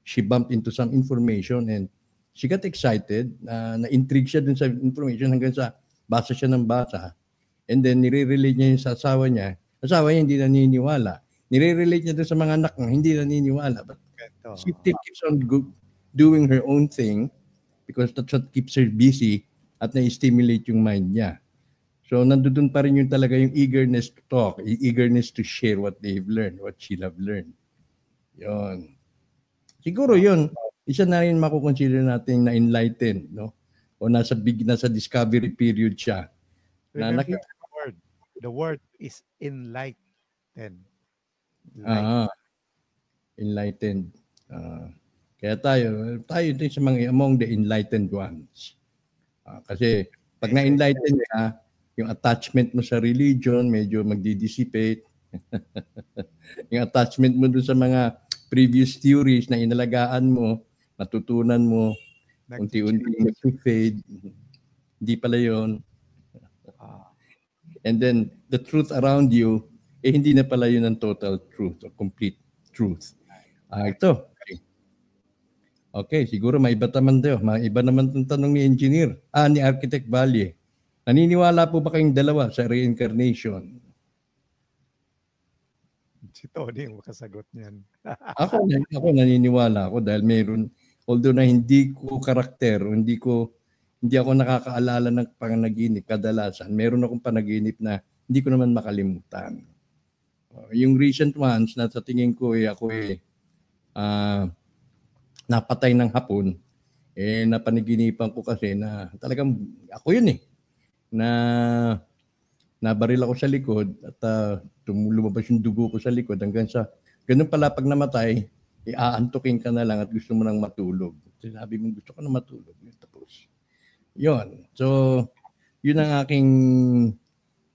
she bumped into some information and she got excited, na-intrigue siya dun sa information hanggang sa basa siya ng basa. And then nire-relate niya yung sa asawa niya. Asawa niya hindi naniniwala. Nire-relate niya doon sa mga anak niya, hindi naniniwala. But she still keeps on doing her own thing because that's what keeps her busy at na-stimulate yung mind niya. So, nandun pa rin yung talaga yung eagerness to talk, eagerness to share what they've learned, what she'll have learned. Yun. Siguro yun, isa na rin makukonsider natin na enlightened, no? O nasa discovery period siya. Remember the word is enlightened. Enlightened. Kaya tayo din sa mga among the enlightened ones. Kasi pag na-enlighten ka, yung attachment mo sa religion medyo magdi-dissipate. Yung attachment mo dun sa mga previous theories na inalagaan mo, natutunan mo, unti-unti nag-fade. Hindi pala yun. And then the truth around you, hindi na pala yun ang total truth or complete truth. Ito. Okay, siguro may iba naman tayo. May iba naman itong tanong ni engineer. Ni Architect Valle. Naniniwala po ba kayong dalawa sa reincarnation? Si Tony yung makasagot niyan. ako naniniwala ako dahil mayroon, although na hindi ko karakter, hindi ako nakakaalala ng panaginip kadalasan. Meron akong panaginip na hindi ko naman makalimutan. Yung recent ones na sa tingin ko ako napatay ng hapon, napanaginipan ko kasi na talagang ako yun na nabaril ako sa likod at lumabas yung dugo ko sa likod hanggang sa ganun pala pag namatay, aantukin ka na lang at gusto mo nang matulog. Sinabi mo gusto ko na matulog. Tapos, yun. So, yun ang aking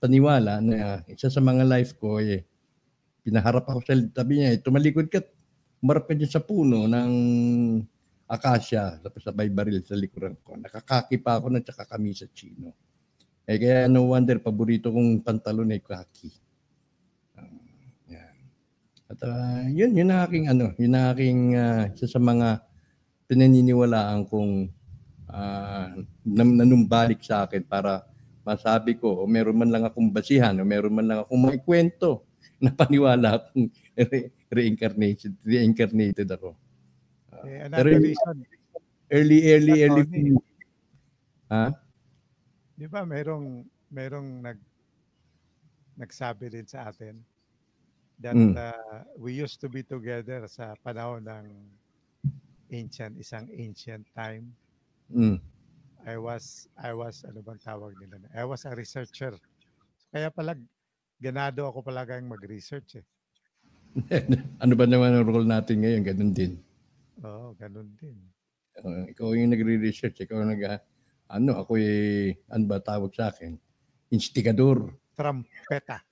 paniwala na isa sa mga life ko pinaharap ako sa tabi niya, tumalikod ka, umarap ka dyan sa puno ng akasya, tapos sabay baril sa likuran ko. Nakakaki pa ako ng tsaka kamisa chino. Kaya no wonder, paborito kong pantalon ay kaki. Yan. At yun ang aking isa sa mga pinaniniwalaan kong nanumbalik sa akin para masabi ko, o meron man lang akong basihan, o meron man lang akong maikwento na paniwala akong reincarnated ako. Another reason. Early. Di ba merong nagsabi din sa atin that we used to be together sa panahon ng isang ancient time. Mm. I was ano bang tawag nila? I was a researcher. Kaya pala ganado ako palagang mag-research eh. Ano ba naman ang role natin ngayon? Ganun din. Oo, ganun din. Ikaw yung nagre-research, ikaw ako ano ba tawag sa akin? Instigador. Trumpeta.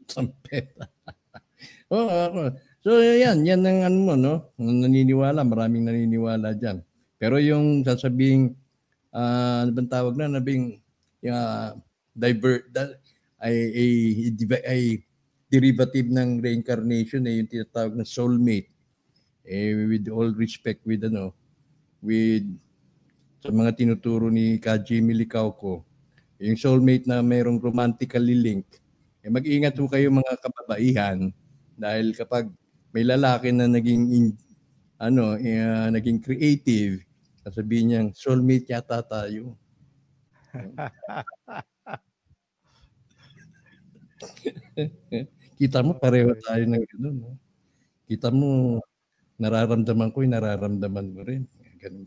Trumpeta. Ako. So yan ang ano mo, no? Naniniwala, maraming naniniwala diyan. Pero yung sasabing ano bang tawag na nabing ay derivative ng reincarnation yung tinatawag na soulmate. With all respect with sa mga tinuturo ni Ka Jimmy Licauco, yung soulmate na mayroong romantically link, mag-ingat po kayo mga kababaihan dahil kapag may lalaki na naging naging creative, sasabihin niyang soulmate yata tayo. Kita mo pareho tayo ng gano'n. No? Kita mo nararamdaman ko, nararamdaman mo rin. Ganun.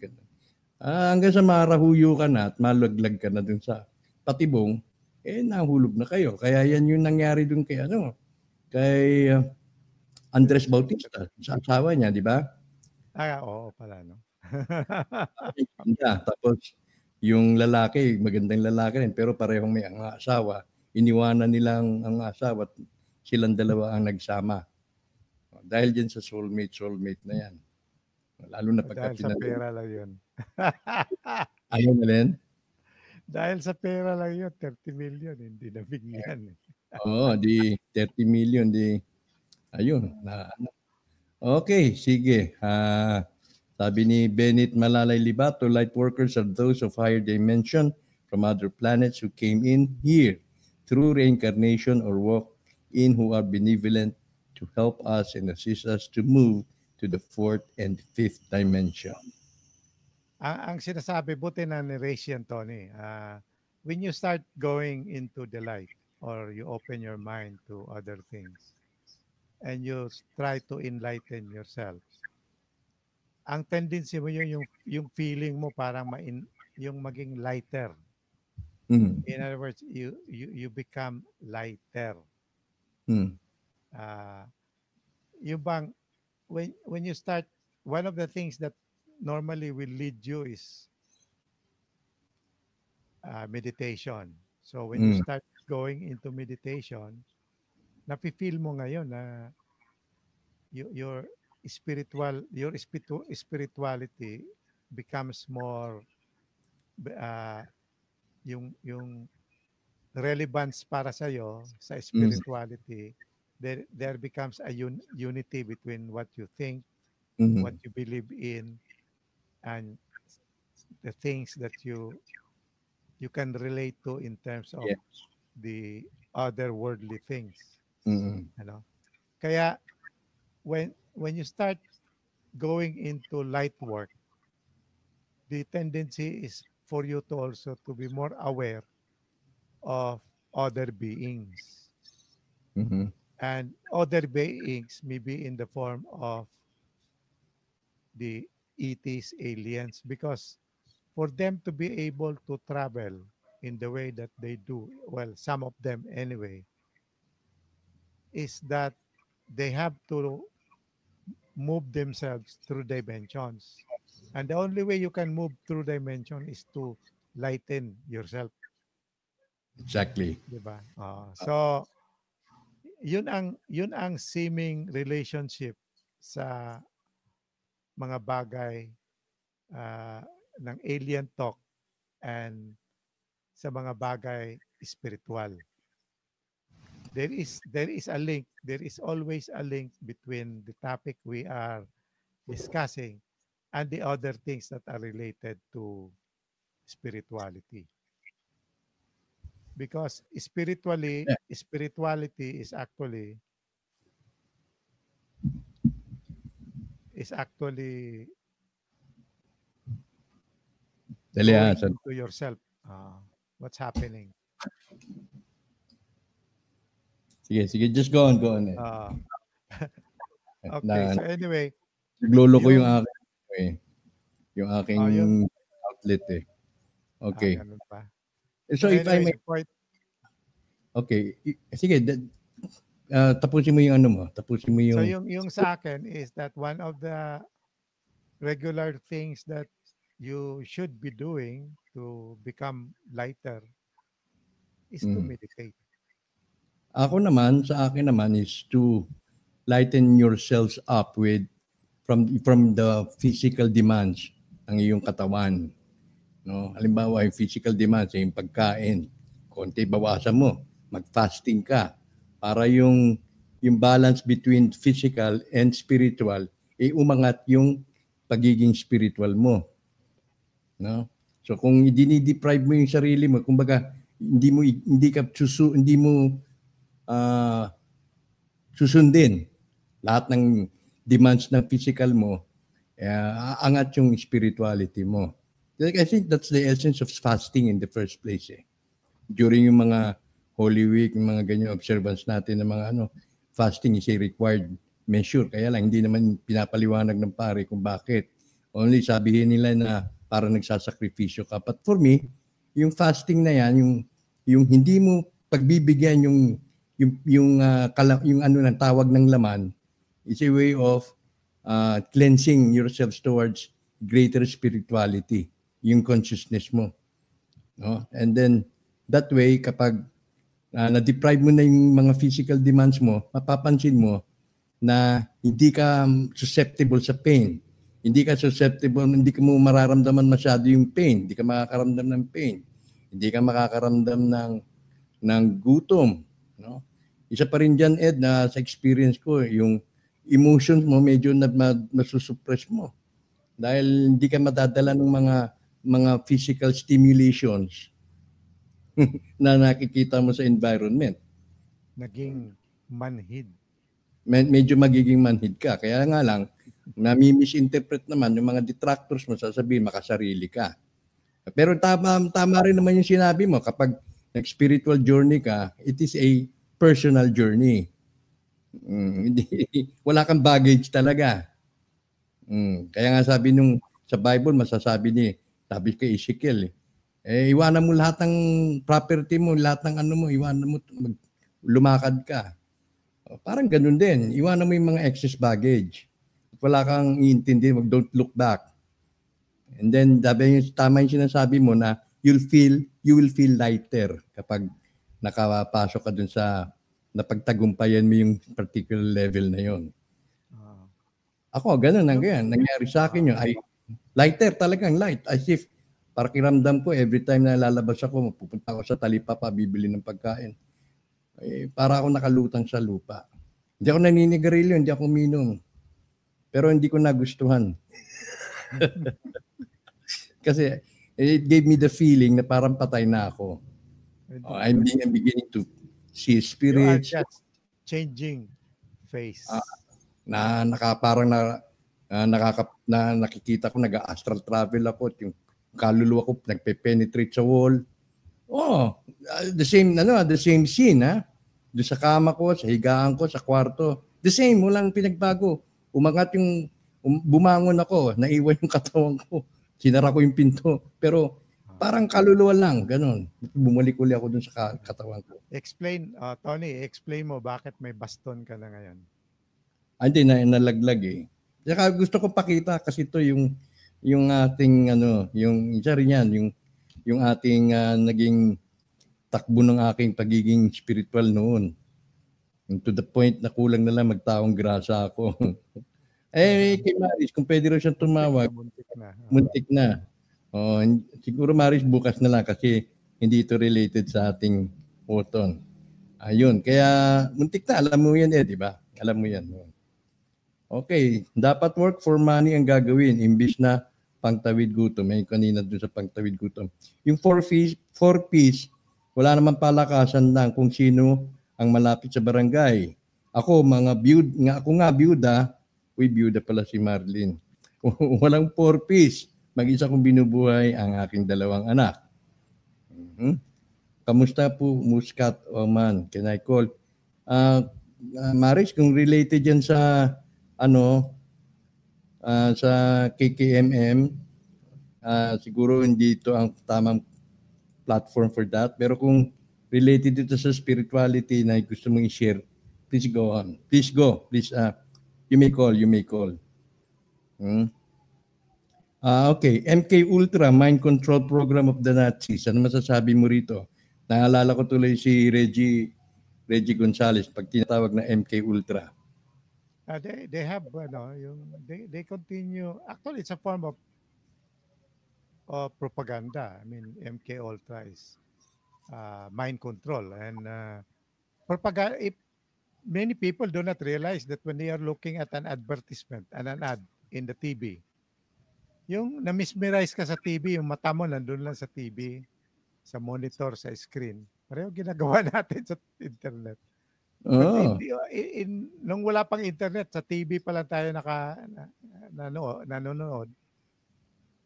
Hanggang sa marahuyo ka na at malaglag ka na dun sa patibong, nahulog na kayo. Kaya yan yung nangyari dun kay Andres Bautista, sa asawa niya, di ba? Oo pala, no? Tapos, yung lalaki, magandang lalaki rin, pero parehong may ang asawa. Iniwanan nilang ang asawa at silang dalawa ang nagsama. Dahil dyan sa soulmate na yan. Lalo na pagka dahil sa pera lang yun. Ano na rin? Dahil sa pera lang yun, 30 million, hindi nabigyan. Oo, di 30 million, ayun. Okay, sige. Sabi ni Bennett Malalay Libato, light workers are those of higher dimension from other planets who came in here through reincarnation or walk in who are benevolent to help us and assist us to move to the 4th and 5th dimension. Ang sinasabi, buti na ni Ratian, Tony, when you start going into the light or you open your mind to other things and you try to enlighten yourself, ang tendency mo yun, yung feeling mo parang yung maging lighter. Mm. In other words, you become lighter. Mm. Yung bang, when you start, one of the things that normally will lead you is meditation. So when you start going into meditation, napi-feel mo ngayon na your spirituality becomes more yung relevance para sa iyo sa spirituality. There becomes a unity between what you think, what you believe in, and the things that you can relate to in terms of the other worldly things. Ano? Kaya when you start going into light work, the tendency is for you to also to be more aware of other beings. And other beings may be in the form of the ETs, aliens, because for them to be able to travel in the way that they do, well, some of them anyway, is that they have to move themselves through dimensions. And the only way you can move through dimension is to lighten yourself. Exactly. Diba? So, yun ang seeming relationship sa mga bagay ng alien talk and sa mga bagay spiritual. There is a link. There is always a link between the topic we are discussing and the other things that are related to spirituality. Because spirituality is actually going into yourself. What's happening? Sige, just go on. Okay, so anyway. Naglolo ko yung akin. yung aking Yun. outlet eh. Okay. Ganun pa. So if I may, okay, sige, tapusin mo yung ano mo, tapusin mo yung... So yung sa akin is that one of the regular things that you should be doing to become lighter is to meditate. Ako naman, sa akin naman is to lighten yourselves up with from the physical demands ng iyong katawan. No? Halimbawa, yung physical demands, yung pagkain, konti bawasan mo, mag-fasting ka para yung balance between physical and spiritual umangat yung pagiging spiritual mo. No? So kung dinideprive mo yung sarili mo, kumbaga hindi mo susundin lahat ng demands ng physical mo, aangat yung spirituality mo. I think that's the essence of fasting in the first place. During yung mga Holy Week, yung mga ganyan observance natin ng mga fasting is a required measure. Kaya lang, hindi naman pinapaliwanag ng pare kung bakit. Only sabihin nila na para nagsasakripisyo ka. But for me, yung fasting na yan, yung hindi mo pagbibigyan yung ano ng tawag ng laman, is a way of cleansing yourselves towards greater spirituality, yung consciousness mo. No? And then, that way, kapag na-deprive mo na yung mga physical demands mo, mapapansin mo na hindi ka susceptible sa pain. Hindi ka susceptible, hindi ka mo mararamdaman masyado yung pain. Hindi ka makakaramdam ng pain. Hindi ka makakaramdam ng gutom. No? Isa pa rin dyan, Ed, na sa experience ko, yung emotions mo medyo nasusuppress mo. Dahil hindi ka madadala ng mga physical stimulations na nakikita mo sa environment. Naging manhid. Medyo magiging manhid ka. Kaya nga lang, nami-misinterpret naman yung mga detractors mo, sasabihin makasarili ka. Pero tama rin naman yung sinabi mo, kapag nag-spiritual journey ka, it is a personal journey. Wala kang baggage talaga. Kaya nga sabi nung sa Bible, sabi kay Ezekiel, iwanan mo lahat ng property mo, lahat ng ano mo, iwanan mo, lumakad ka. Parang ganun din. Iwanan mo yung mga excess baggage. Wala kang iintindi, don't look back. And then, tama yung sinasabi mo na you will feel lighter kapag nakapasok ka dun sa napagtagumpayan mo yung particular level na yon. Ako, ganun ang ganyan. Nangyari sa akin yun. Lighter, talagang light. As if, pakiramdam ko, every time na lalabas ako, pupunta ako sa talipapa, bibili ng pagkain. Para ako nakalutang sa lupa. Hindi ako naninigarilyo, hindi ako uminom. Pero hindi ko nagustuhan. Kasi it gave me the feeling na parang patay na ako. I'm beginning to see spirits. You are just changing face. Parang nakikita ko, nag-astral travel ako. Yung kaluluwa ko nagpe-penetrate sa wall. The same scene, ha? Doon sa kama ko, sa higaan ko, sa kwarto. The same, walang pinagbago. Umangat bumangon ako, naiwan yung katawan ko. Sinara ko yung pinto. Pero parang kaluluwa lang, ganun. Bumalik uli ako doon sa katawan ko. Tony, explain mo bakit may baston ka na ngayon. Hindi, nalaglag eh. Saka gusto ko pakita kasi ito yung ating yung isa rin yan, yung ating naging takbo ng aking pagiging spiritual noon. To the point na kulang na lang magtaong grasa ako. Kay Maris, kung pwede rin siyang tumawag, muntik na. Siguro Maris bukas na lang kasi hindi ito related sa ating photon. Ayun, kaya muntik na, alam mo yan di ba? Alam mo yan. Okay, dapat work for money ang gagawin imbis na pangtawid gutom. May kanina doon sa pangtawid gutom. Yung 4 P's, wala naman palakasan lang kung sino ang malapit sa barangay. Ako nga byuda, byuda pala si Marlene. Walang 4 P's. Mag-isa kong binubuhay ang aking 2 anak. Kamusta po, Muscat Oman? Can I call? Maris, kung related yan sa sa KKMM, siguro hindi ito ang tamang platform for that. Pero kung related ito sa spirituality na gusto mong i-share, please go on. Please go. Please, you may call. Okay, MK Ultra, Mind Control Program of the Nazis. Ano masasabi mo rito? Naalala ko tuloy si Reggie Gonzalez pag tinatawag na MK Ultra. They have they continue. Actually, it's a form of propaganda. I mean, MK Ultra is mind control and propaganda. If many people do not realize that when they are looking at an advertisement and an ad in the TV, yung na-mesmerize ka sa TV, yung mata mo nandun lang sa TV, sa monitor, sa screen. Pareho ginagawa natin sa internet. Oh. Nung wala pang internet, sa TV pa lang tayo nanonood.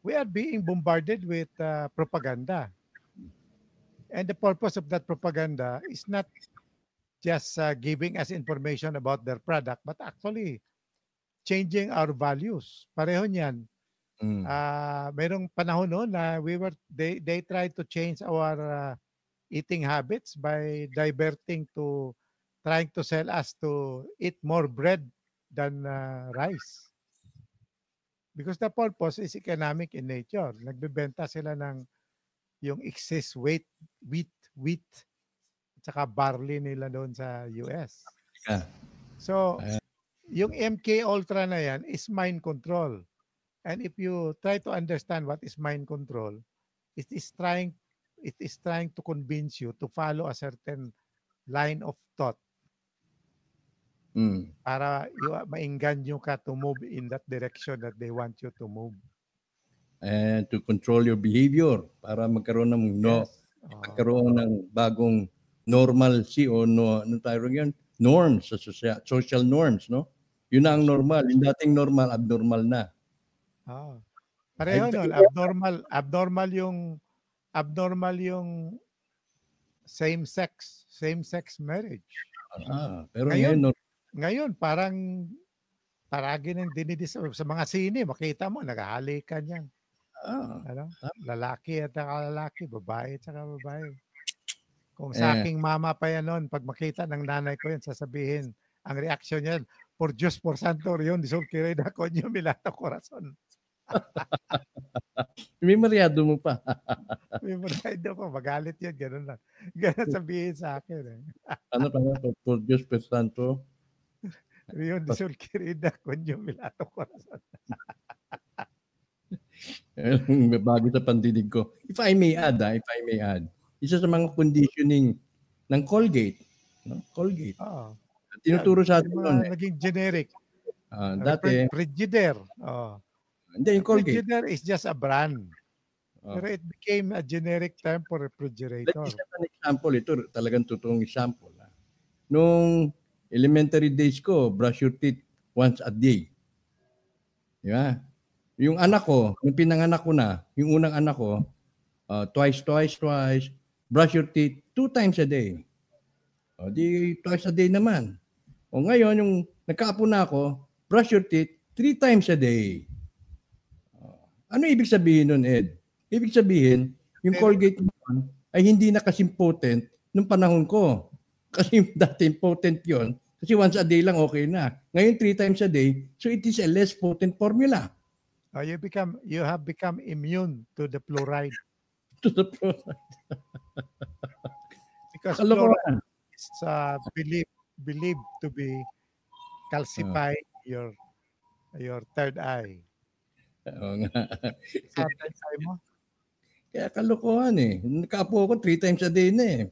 We are being bombarded with propaganda. And the purpose of that propaganda is not just giving us information about their product, but actually changing our values. Pareho niyan. Mayroong panahon noon na they tried to change our eating habits by trying to sell us to eat more bread than rice. Because the purpose is economic in nature. Nagbebenta sila ng yung excess wheat, at saka barley nila doon sa US. So, yung MK Ultra na yan is mind control. And if you try to understand what is mind control, it is trying to convince you to follow a certain line of thought. Para mainganyo ka to move in that direction that they want you to move. And to control your behavior para magkaroon ng magkaroon ng bagong normalcy o norms sa social norms, no? Yun ang normal. Yung dating normal, abnormal na. Pareho nun. Abnormal yung same sex marriage. Pero ngayon parang paragi ng sa mga sine, makita mo, naghahalikan yan. Lalaki at lalaki, babae at babae. Kung sa aking mama pa yan noon, pag makita ng nanay ko yan, sasabihin, ang reaksyon yan, por Diyos, por Santo, Rion, disulkire na konyo, milata corazon. Memoryado mo pa. Memoryado ko, magalit yun, gano'n lang. Gano'n sabihin sa akin. Ano pa nga, por Diyos, por Santo? Rion, disulkire na konyo, milata corazon. Bago sa pandinig ko. If I may add, isa sa mga conditioning ng Colgate. No? Colgate. Tinuturo sa atin noon. Naging generic. Dati. Frigidaire. Hindi, yung Colgate. Frigidaire is just a brand. Pero it became a generic term for refrigerator. Isa pa example, ito talagang totoong example. Nung elementary days ko, brush your teeth once a day. Di ba? Yung anak ko, yung pinanganak ko na, yung unang anak ko, twice, brush your teeth 2 times a day. Di twice a day naman. Ngayon, yung nagkaapo na ako, brush your teeth 3 times a day. Ano ibig sabihin nun, Ed? Ibig sabihin, yung Colgate naman ay hindi na kasing potent nung panahon ko. Kasi dati potent yon. Kasi once a day lang okay na. Ngayon 3 times a day, so it is a less potent formula. You have become immune to the fluoride. Because fluoride is believed to be calcify your third eye. Oo nga. Sa third eye mo? Kaya kalokohan eh. Nakapo ako 3 times a day na eh.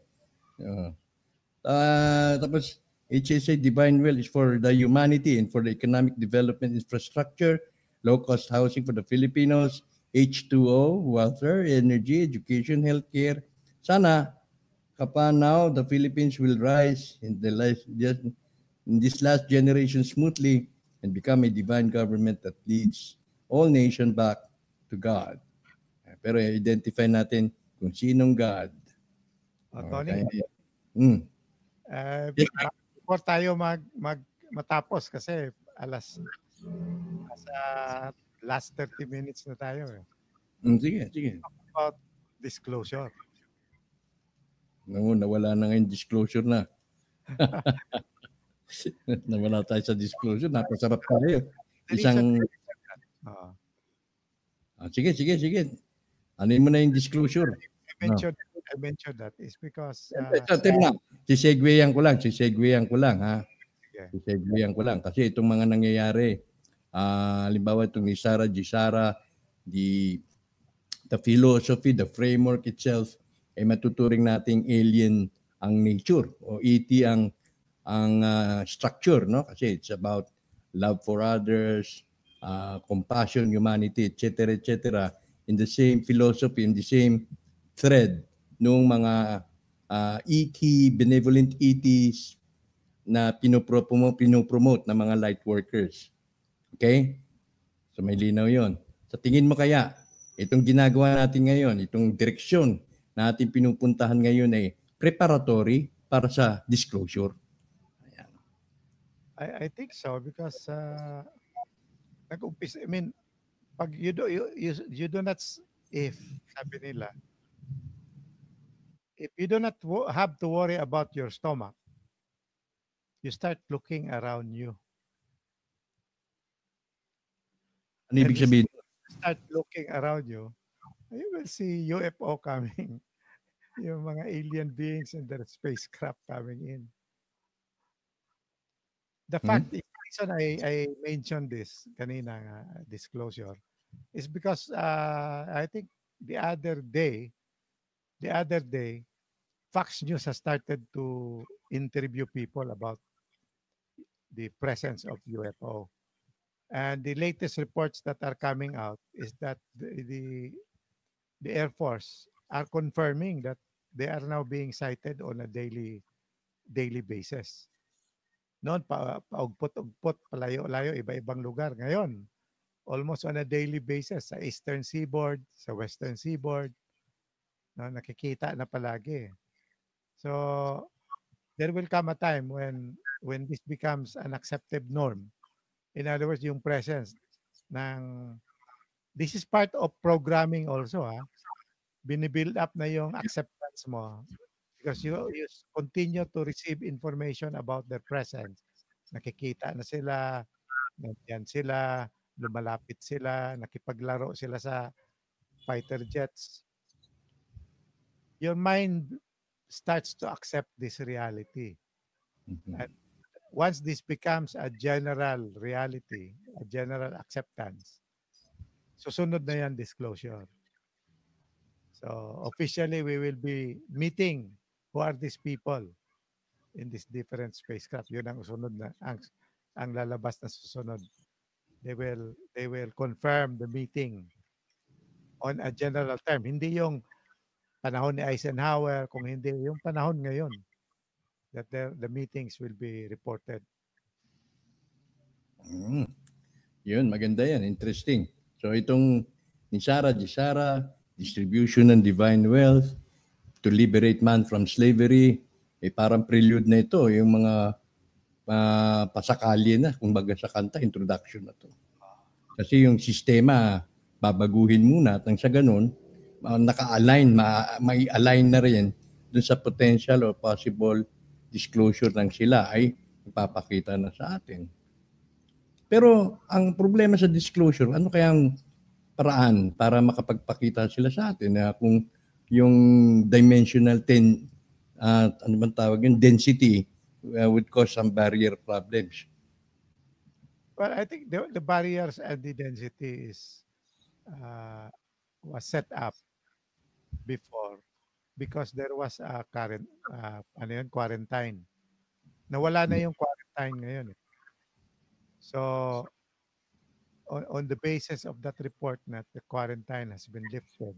Tapos HSA Divine Will is for the humanity and for the economic development infrastructure, low-cost housing for the Filipinos, H2O, water, energy, education, healthcare. Sana, now the Philippines will rise in this last generation smoothly and become a divine government that leads all nations back to God. Pero identify natin kung sinong God. Tony, before tayo matapos kasi last 30 minutes na tayo. Sige, sige. About disclosure. No, nawala na ngayon disclosure na. Nawala tayo sa disclosure. Napasarap tayo. Isang... sige, sige, sige. Ano mo na yung disclosure? I mentioned that is because... Sisegwayan ko lang, ha? Sisegwayan ko lang. Kasi itong mga nangyayari, halimbawa itong ni Sarah Gisara, the philosophy, the framework itself, ay matuturing nating alien ang nature o ET ang structure, no? Kasi it's about love for others, compassion, humanity, etc., etc. In the same philosophy, in the same thread nung mga ET, benevolent ETs na pinopromote ng mga light workers. Okay? So may linaw yon. Sa tingin mo kaya, itong ginagawa natin ngayon, itong direksyon na ating pinupuntahan ngayon ay preparatory para sa disclosure? Ayan. I think so because nag-umpisa, I mean, pag you do not, if sabi nila, if you do not have to worry about your stomach, you start looking around you. Ano ibig sabihin? Start looking around you, you will see UFO coming. Yung mga alien beings and their spacecraft coming in. The fact, the reason I mentioned this kanina disclosure is because I think the other day, Fox News has started to interview people about the presence of UFO. And the latest reports that are coming out is that the Air Force are confirming that they are now being sighted on a daily basis. Noon, paugpot-ugpot, palayo-layo, iba-ibang lugar. Ngayon, almost on a daily basis sa Eastern Seaboard, sa Western Seaboard, no, nakikita na palagi. So, there will come a time when this becomes an accepted norm. In other words, yung presence ng... This is part of programming also, ha? Binibuild up na yung acceptance mo because you continue to receive information about their presence. Nakikita na sila, nandiyan sila, lumalapit sila, nakipaglaro sila sa fighter jets. Your mind starts to accept this reality. And once this becomes a general reality, a general acceptance, susunod na yan disclosure. So officially, we will be meeting who are these people in this different spacecraft. Yun ang susunod na, ang lalabas na susunod. They will confirm the meeting on a general term. Hindi yung panahon ni Eisenhower, kung hindi yung panahon ngayon that the meetings will be reported. Yun, maganda yan. Interesting. So itong ni Sarah Gisara, distribution ng divine wealth to liberate man from slavery, parang prelude na ito, yung mga pasakali na, kumbaga sa kanta, introduction na to. Kasi yung sistema, babaguhin muna at sa ganun, naka-align, may-align na rin dun sa potential or possible disclosure ng sila ay ipapakita na sa atin. Pero ang problema sa disclosure, ano kayang paraan para makapagpakita sila sa atin na kung yung dimensional ano bang tawag yun, density would cause some barrier problems? Well, I think the barriers and the density was set up before because there was a quarantine. Nawala na yung quarantine ngayon. So, on the basis of that report that the quarantine has been lifted,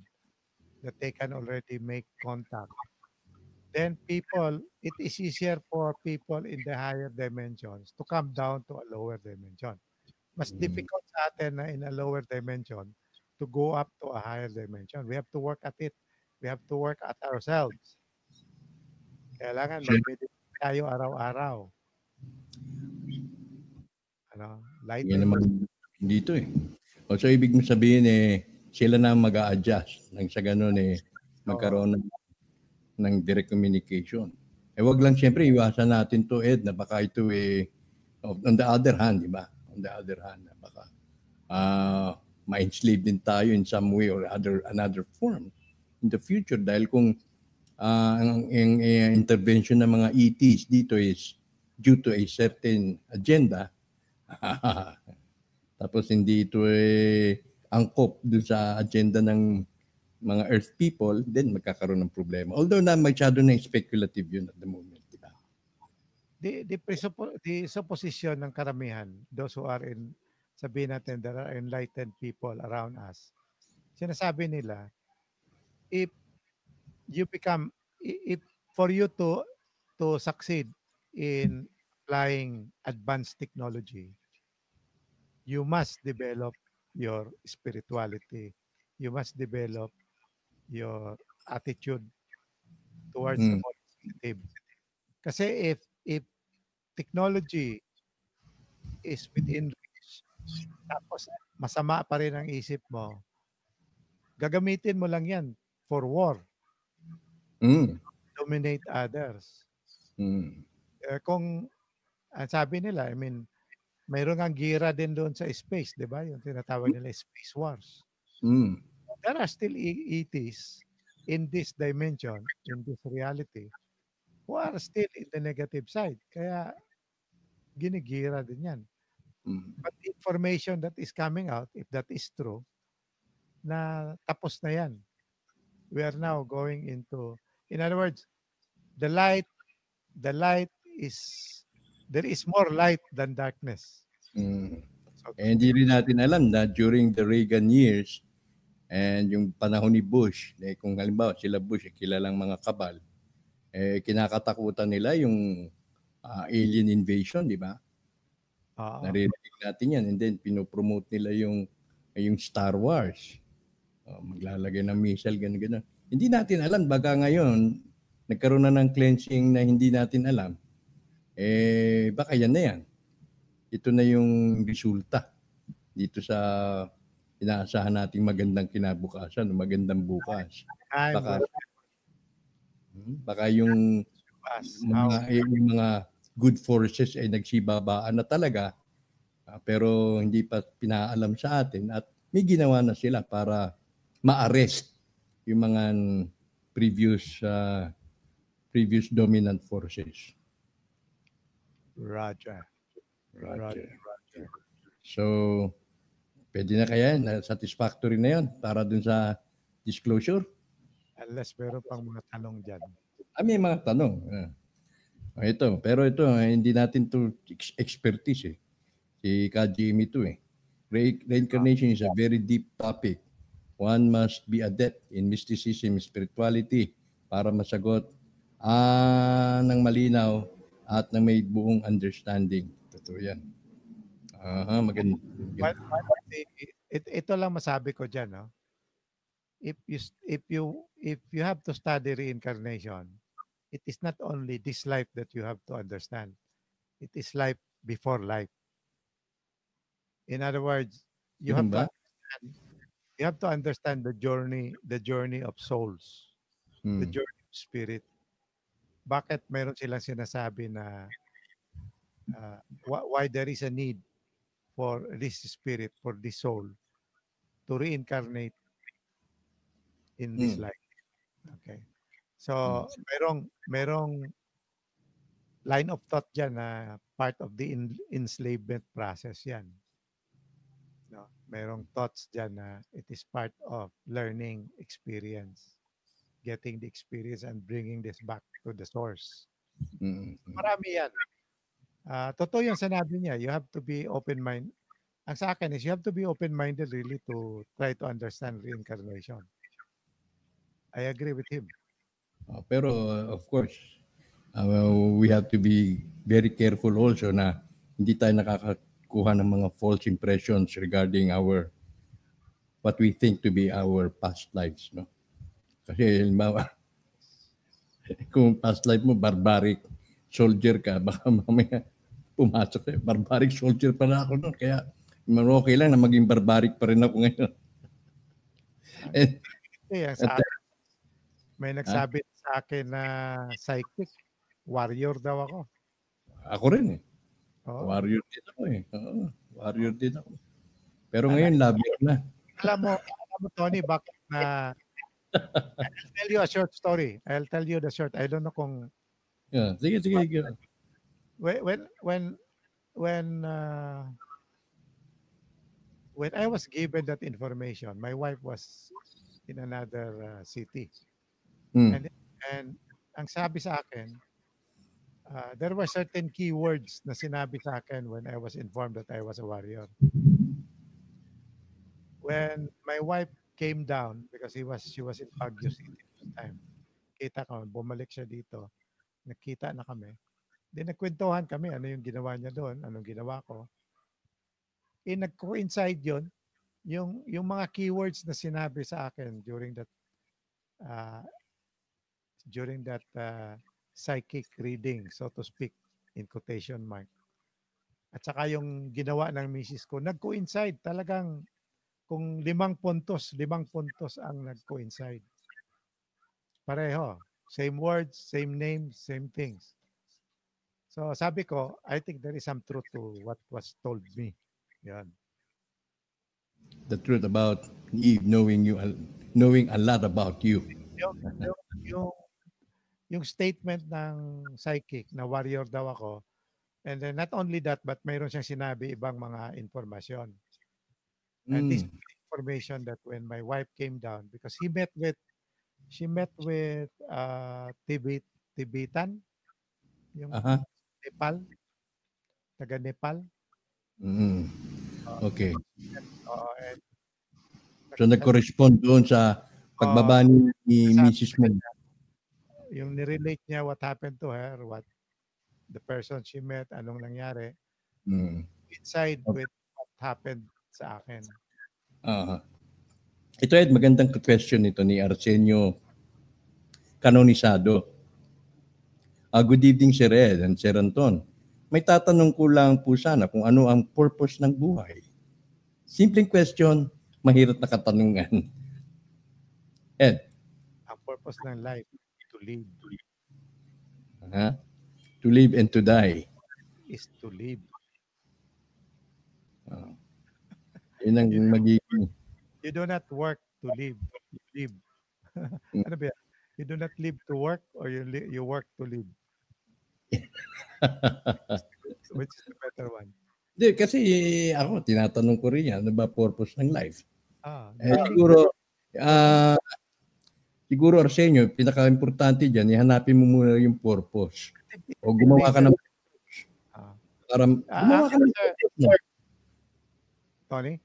that they can already make contact, then it is easier for people in the higher dimensions to come down to a lower dimension. Mas difficult sa atin na in a lower dimension to go up to a higher dimension. We have to work at it. We have to work at ourselves. Kailangan mag-meditate tayo araw-araw. Light yan naman dito eh. So ibig mo sabihin sila na mag-a-adjust nang sa ganun magkaroon ng direct communication. Wag lang siyempre iwasan natin to, Ed, na baka ito on the other hand, di ba? On the other hand, baka ma-enslave din tayo in some way or another form in the future dahil kung ang intervention ng mga ETs dito is due to a certain agenda, tapos hindi ito angkop dun sa agenda ng mga Earth people, then magkakaroon ng problema. Although na masyado na speculative yun at the moment. Diba? The supposition ng karamihan, those who are sabihin natin, there are enlightened people around us, sinasabi nila, if for you to succeed in applying advanced technology, you must develop your spirituality. You must develop your attitude towards the positive. Kasi if technology is within reach, tapos masama pa rin ang isip mo, gagamitin mo lang yan for war. Dominate others. Kung sabi nila, I mean, mayroon ang gira din doon sa space, di ba? Yung tinatawag nila space wars. There are still ETs in this dimension, in this reality, who are still in the negative side. Kaya ginigira din yan. But the information that is coming out, if that is true, na tapos na yan. We are now going into, in other words, the light is, there is more light than darkness. Hindi rin natin alam na during the Reagan years and yung panahon ni Bush, kung halimbawa sila Bush, kilalang mga kabal, kinakatakutan nila yung alien invasion, di ba? Naririnig natin yan, and then pinopromote nila yung Star Wars. Maglalagay ng missile, gano'n. Hindi natin alam, baka ngayon, nagkaroon na ng cleansing na hindi natin alam, baka yan na yan. Ito na yung resulta dito sa inaasahan nating magandang kinabukasan, magandang bukas. Baka yung mga good forces ay nagsibabaan na talaga, pero hindi pa pinaalam sa atin at may ginawa na sila para ma-arrest yung mga previous dominant forces. Roger. So, pwede na kaya, satisfactory na yun para dun sa disclosure? Unless meron pang mga tanong dyan. May mga tanong. Pero ito, hindi natin to expertise Si Ka-Jimmy to Reincarnation is a very deep topic. One must be adept in mysticism, spirituality para masagot ng malinaw at ng may buong understanding. Totoo yan. Maganda. Ito lang masabi ko dyan, no? If you have to study reincarnation, it is not only this life that you have to understand. It is life before life. In other words, you have to understand the journey of souls, the journey of spirit. Bakit meron silang sinasabi na why there is a need for this spirit, for this soul to reincarnate in this life. Okay. So, merong line of thought dyan na part of the enslavement process yan. No? Merong thoughts dyan na it is part of learning experience, getting the experience and bringing this back to the source. Marami yan. Totoo yung sinabi niya, you have to be open-minded. Ang sa akin is you have to be open-minded really to try to understand reincarnation. I agree with him. Pero of course, we have to be very careful also na hindi tayo nakakakuha ng mga false impressions regarding what we think to be our past lives, no? Kasi halimbawa, kung past life mo barbaric soldier ka, baka mamaya pumasok barbaric soldier pala ako noon, kaya okay lang na maging barbaric pa rin ako ngayon. And, Ang at, sa akin, may nagsabi sa akin na psychic. Warrior daw ako. ako rin eh. Oo. Warrior din ako eh. Oo, warrior din ako. Pero ngayon, labier na. Alam mo, Tony, bakit na... I'll tell you a short story. I'll tell you the short. I don't know kung... Yeah, sige. When I was given that information, my wife was in another city. Hmm. And ang sabi sa akin, there were certain keywords na sinabi sa akin when I was informed that I was a warrior. When my wife came down, because she was in Baguio City at the time, kita ko, bumalik siya dito, nakita na kami. Then nagkwentuhan kami, ano yung ginawa niya doon, anong ginawa ko. Nag-coincide yun, yung mga keywords na sinabi sa akin during that psychic reading, so to speak, in quotation mark. At saka yung ginawa ng misis ko, nag-coincide talagang kung 5 puntos ang nag-coincide. Pareho. Same words, same names, same things. So sabi ko, I think there is some truth to what was told me. Yan. The truth about Eve, knowing a lot about you. Yung statement ng psychic na warrior daw ako, and then not only that, but mayroon siyang sinabi ibang mga informasyon. And this information that when my wife came down, because she met with Tibetan, yung Nepal, taga Nepal. Okay. And So nag-correspond doon sa pagbaba ni Mrs. Mo. Yung nirelate niya what happened to her, what the person she met, anong nangyari, inside with what happened sa akin. Ito ay magandang question ito ni Arsenio Canonisado. Good evening, Sir Ed and Sir Anton. May tatanong ko lang po sana kung ano ang purpose ng buhay. Simpleng question, mahirap na katanungan. Ed? Ang purpose ng life, to live. To live and to die. Is to live. Yun ang magiging... You do not work to live. You live. Ano ba yan? You do not live to work or you work to live? Which is the better one? Hindi, kasi ako, tinatanong ko rin yan, ano ba purpose ng life? Siguro Arsenio, pinaka-importante dyan, ihanapin mo muna yung purpose. O gumawa ka ng purpose. Para gumawa ka ng purpose. Tony?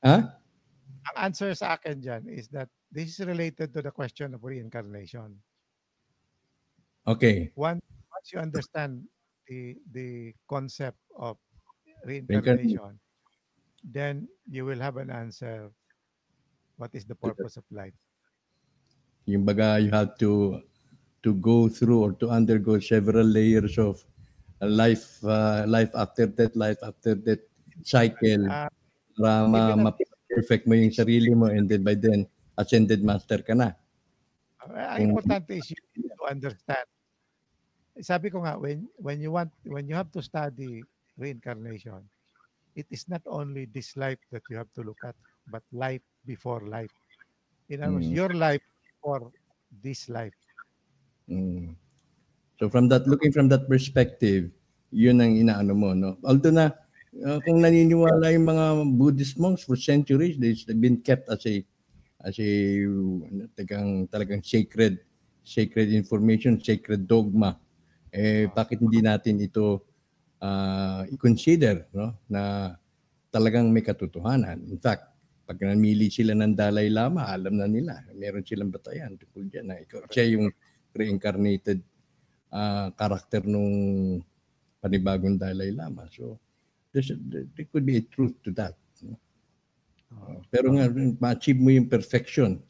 Ang answer sa akin dyan is that this is related to the question of reincarnation. Okay. Once you understand the concept of reincarnation, then you will have an answer. What is the purpose of life? Yung baga, you have to go through or to undergo several layers of life after death cycle para ma-perfect mo yung sarili mo, and then by then ascended master ka na. Ang importante is you to understand. Sabi ko nga, when you have to study reincarnation, it is not only this life that you have to look at, but life before life. In other words, your life before this life. So looking from that perspective, yun ang inaano mo, no? Although na kung naniniwala yung mga Buddhist monks for centuries, they've been kept as a talagang sacred information, sacred dogma. Bakit hindi natin ito i-consider, no, na talagang may katotohanan? In fact, pag namili sila ng Dalai Lama, alam na nila, meron silang batayan tungkol dyan na siya yung reincarnated karakter nung panibagong Dalai Lama. So there could be a truth to that. Pero nga, ma-achieve mo yung perfection.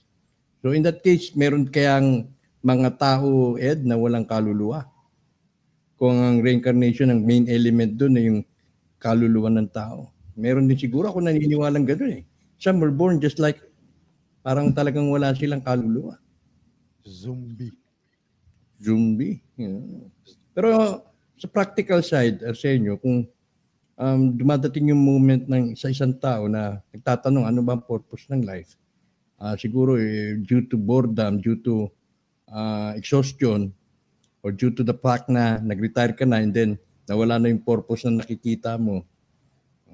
So in that case, meron kayang mga tao, Ed, na walang kaluluwa. Kung ang reincarnation, ang main element doon na yung kaluluwa ng tao. Meron din siguro ako naniniwalang gano'n eh. Some were born just like parang talagang wala silang kaluluwa. Zombie. Yeah. Pero sa practical side, Arsenio, kung dumadating yung moment ng isang tao na nagtatanong ano ba ang purpose ng life, siguro due to boredom, due to exhaustion, or due to the fact na nag-retire ka na and then nawala na yung purpose na nakikita mo,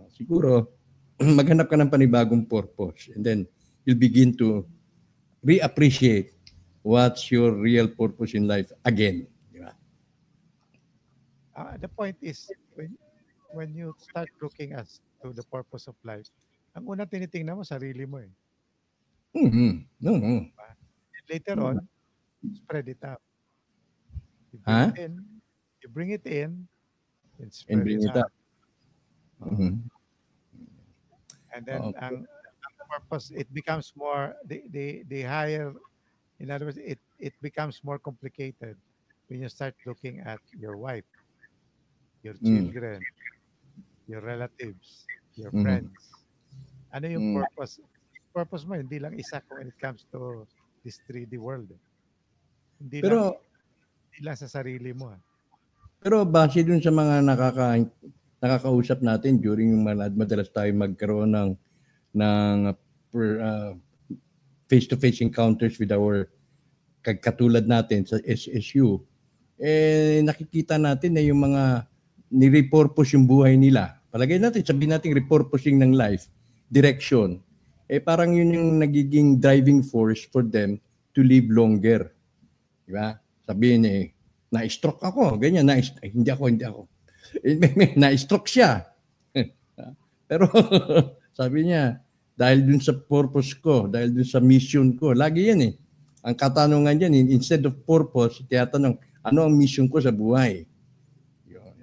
siguro maghanap ka ng panibagong purpose and then you'll begin to reappreciate what's your real purpose in life again. Di ba? The point is, when you start looking as to the purpose of life, ang una tinitingnan mo, sarili mo eh. Later on, spread it out. You bring it in, and spread bring it it up. And then ang purpose, it becomes more, the higher, in other words, it becomes more complicated when you start looking at your wife, your children, your relatives, your friends. Ano yung purpose? Purpose mo, hindi lang isa when it comes to this 3D world. Hindi lang sa sarili mo. Pero base dun sa mga nakakausap natin during yung madalas tayo magkaroon ng face-to-face encounters with our katulad natin sa SSU, nakikita natin na yung mga nirepurpose yung buhay nila. Palagay natin, sabihin natin repurposing ng life, direction. Parang yun yung nagiging driving force for them to live longer. Diba? Sabihin na-stroke ako, ganyan, hindi ako. Na-stroke siya. Pero sabi niya, dahil dun sa purpose ko, dahil dun sa mission ko, lagi yan Ang katanungan dyan, instead of purpose, tiyatanong, ano ang mission ko sa buhay? Yun.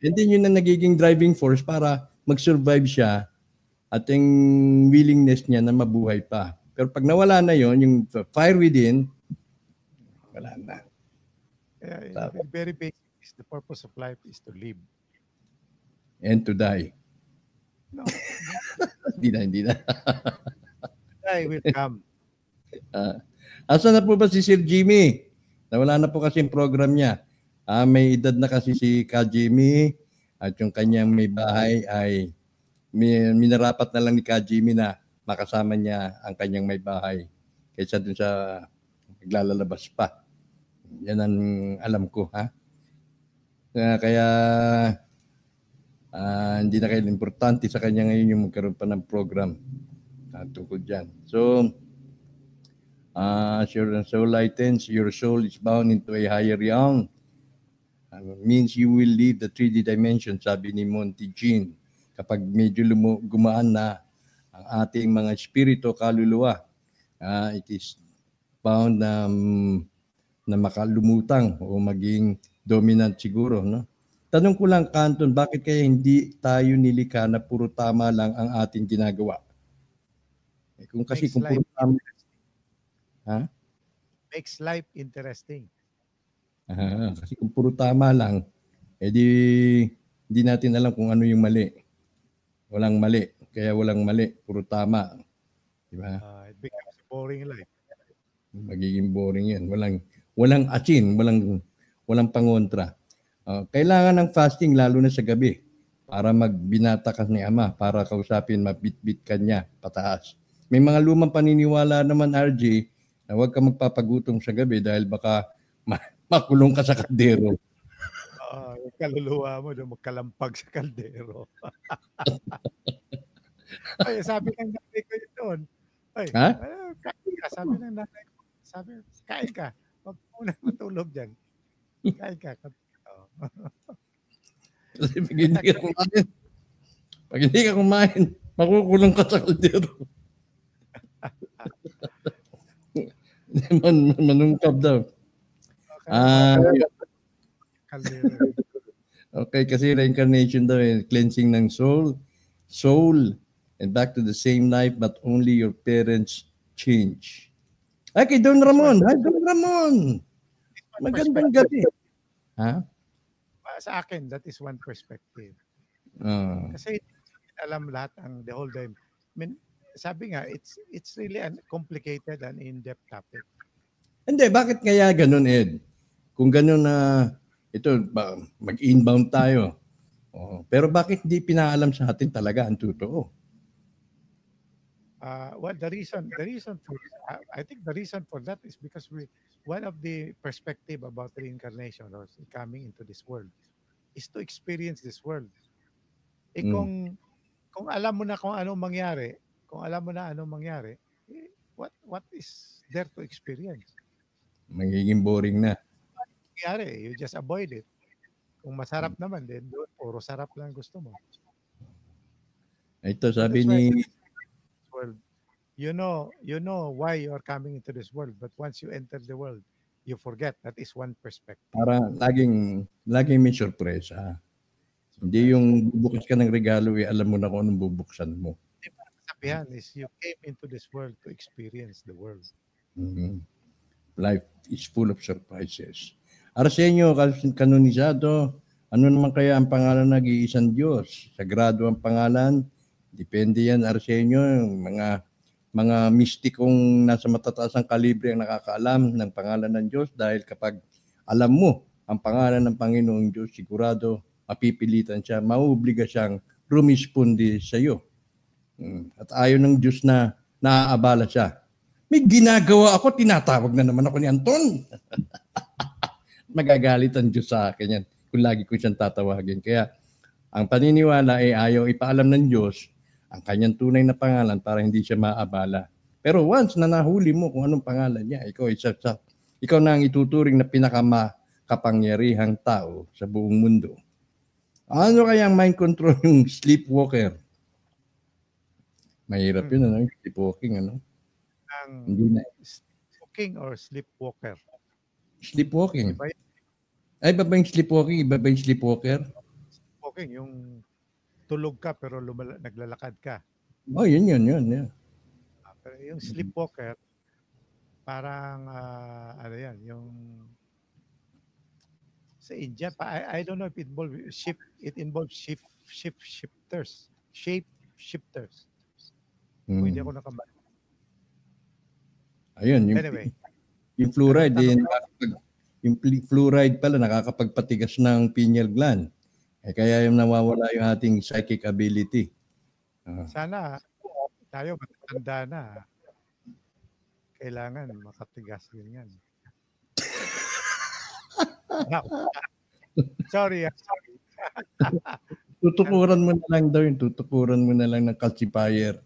And then yun ang nagiging driving force para mag-survive siya at yung willingness niya na mabuhay pa. Pero pag nawala na yon, yung fire within, wala na. Very basic is the purpose of life is to live. And to die. No. Hindi na. Die will come. Asa na po ba si Sir Jimmy? Nawala na po kasi yung program niya. May edad na kasi si Ka Jimmy at yung kanyang may bahay ay minarapat na lang ni Ka Jimmy na makasama niya ang kanyang may bahay kaysa dun sa naglalabas pa. Yan ang alam ko, ha? Kaya hindi na kailan importante sa kanya ngayon yung magkaroon pa ng program tungkol dyan. So, as your soul lightens, your soul is bound into a higher realm. Means you will leave the 3D dimension, sabi ni Monty Jean. Kapag medyo gumaan na ang ating mga espiritu, kaluluwa, it is bound na makalumutang o maging dominant siguro, no? Tanong ko lang, Canton, bakit kaya hindi tayo nilikha na puro tama lang ang ating ginagawa? Kung puro tama, makes life interesting. Kasi kung puro tama lang, di natin alam kung ano yung mali. Walang mali, kaya walang mali, puro tama. Diba? It becomes a boring life. Magiging boring yan. Walang asin, walang pangontra. Kailangan ng fasting lalo na sa gabi para magbinata ka ni Ama, para kausapin, mabitbit ka niya pataas. May mga lumang paniniwala naman, RJ, na huwag ka magpapagutom sa gabi dahil baka makulong ka sa kaldero. Yung kaluluwa mo doon magkalampag sa kaldero. Ay, sabi ng nanay ko yun doon. Ay, kain ka, sabi ng nanay ko. Sabi, kain ka. Huwag muna matulog dyan. Kain ka. Kasi pag hindi ka kumain, makukulong ka sa kaldero. Manungkab daw. Okay, kasi reincarnation daw, cleansing ng soul, and back to the same life, but only your parents change. Ay, kay Don Ramon. Hi, Don Ramon. Magandang gabi. Sa akin, that is one perspective. Kasi alam lahat the whole time. I mean, sabi nga, it's really a complicated and in-depth topic. Hindi, bakit kaya ganun, Ed? Kung ganun na, mag-inbound tayo. Pero bakit di pinaalam sa atin talaga ang totoo? Well, the reason for I think the reason for that is because one of the perspective about reincarnation or coming into this world is to experience this world. Kung alam mo na kung anong mangyari, what is there to experience? Magiging boring na. Mangyari, you just avoid it. Kung masarap naman din, doon puro sarap lang gusto mo. Ito sabi ni world. You know why you are coming into this world, but once you enter the world, you forget. That is one perspective. Para laging may sorpresa. Hindi yung bubukas ka ng regalo, alam mo na kung anong bubuksan mo. Sabihan is you came into this world to experience the world. Mm-hmm. Life is full of surprises. Arsenio, kanonisado, ano naman kaya ang pangalan ng iisang Diyos? Sagrado ang pangalan. Depende yan, Arsenio. Mga mistikong nasa matataas ang kalibre ang nakakaalam ng pangalan ng Diyos dahil kapag alam mo ang pangalan ng Panginoong Diyos, sigurado mapipilitan siya, mauobliga siyang rumispondi sa iyo. At ayaw ng Diyos na naaabala siya. May ginagawa ako, tinatawag na naman ako ni Anton. Magagalit ang Diyos sa akin yan kung lagi ko siyang tatawagin. Kaya ang paniniwala ay ayaw ipaalam ng Diyos ang kanyang tunay na pangalan para hindi siya maabala. Pero once na nahuli mo kung anong pangalan niya, ikaw na ang ituturing na pinakamakapangyarihang tao sa buong mundo. Ano kaya ang mind control yung sleepwalker? Mahirap yun, ano? Sleepwalking, ano? Hindi na. Sleepwalking or sleepwalker? Sleepwalking. Ay, iba ba yung sleepwalking? Iba ba yung sleepwalker? Sleepwalking, yung tulog ka pero naglalakad ka. Oh, yun. Pero yung sleepwalker, parang, ano yan, yung sa India, I don't know if it involves shapeshifters. Hindi ako nakabalik. Ayun, anyway, yung fluoride, yung fluoride pala nakakapagpatigas ng pineal gland. Kaya yung nawawala yung ating psychic ability. Sana tayo matanda na. Kailangan makatigas din yan. Sorry. Tutukuran mo na lang daw yun. Tutukuran mo na lang ng calcifier.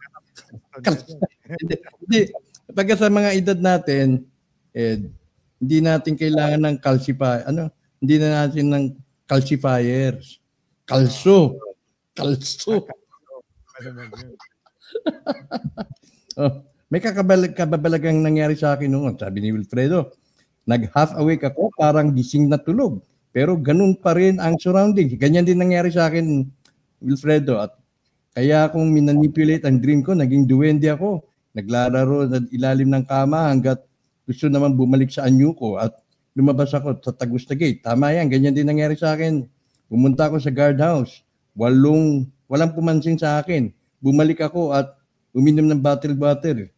Hindi. Pagka sa mga edad natin, hindi natin kailangan ng calcifier. Hindi na natin ng calcifiers. Kalso. May kababalagang nangyari sa akin noon. Sabi ni Wilfredo, nag-half awake ako, parang gising na tulog. Pero ganun pa rin ang surroundings. Ganyan din nangyari sa akin, Wilfredo. At kaya akong minanipulate ang dream ko, naging duwende ako. Naglalaro sa ilalim ng kama hanggat gusto naman bumalik sa anyo ko at lumabas ako sa Tagusta Gate. Tama yan, ganyan din nangyari sa akin. Pumunta ako sa guardhouse. Walang pumansin sa akin. Bumalik ako at uminom ng bottle water.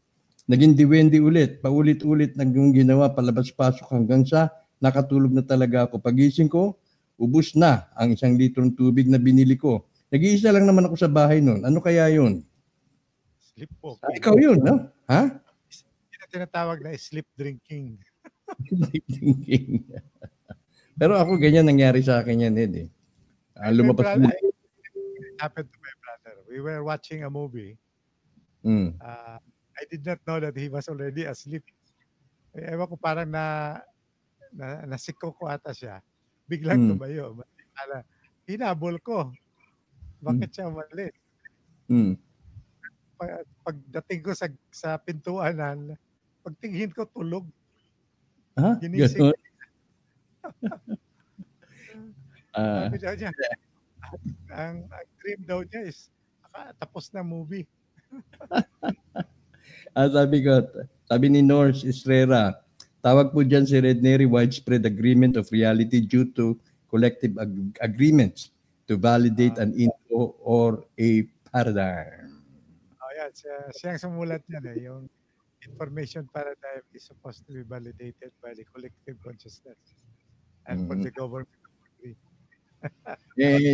Naging diwendi ulit. Paulit-ulit naging ginawa, palabas-pasok hanggang sa nakatulog na talaga ako. Pagising ko, ubus na ang 1 litrong tubig na binili ko. Nag-iisa lang naman ako sa bahay noon. Ano kaya yun? Sleepwalking. Ikaw yun, no? Ha? Hindi na tinatawag na sleep drinking. Pero ako ganyan nangyari sa akin yan, Ed. Lumabas mo. It happened to my brother. We were watching a movie. I did not know that he was already asleep. Ewan ko, parang nasiko ko ata siya. Biglang tumayo. Hinabol ko. Bakit siya umalis? Pagdating ko sa pintuanan, pagtingin ko tulog. Ginising. Sabi niya, ang dream daw niya is tapos na movie. Sabi ni Norse Estrera, tawag po dyan si Red Neri widespread agreement of reality due to collective agreements to validate an info or a paradigm. Oh, yan. Siyang sumulat yan eh. Yung information paradigm is supposed to be validated by the collective consciousness and for the government to agree.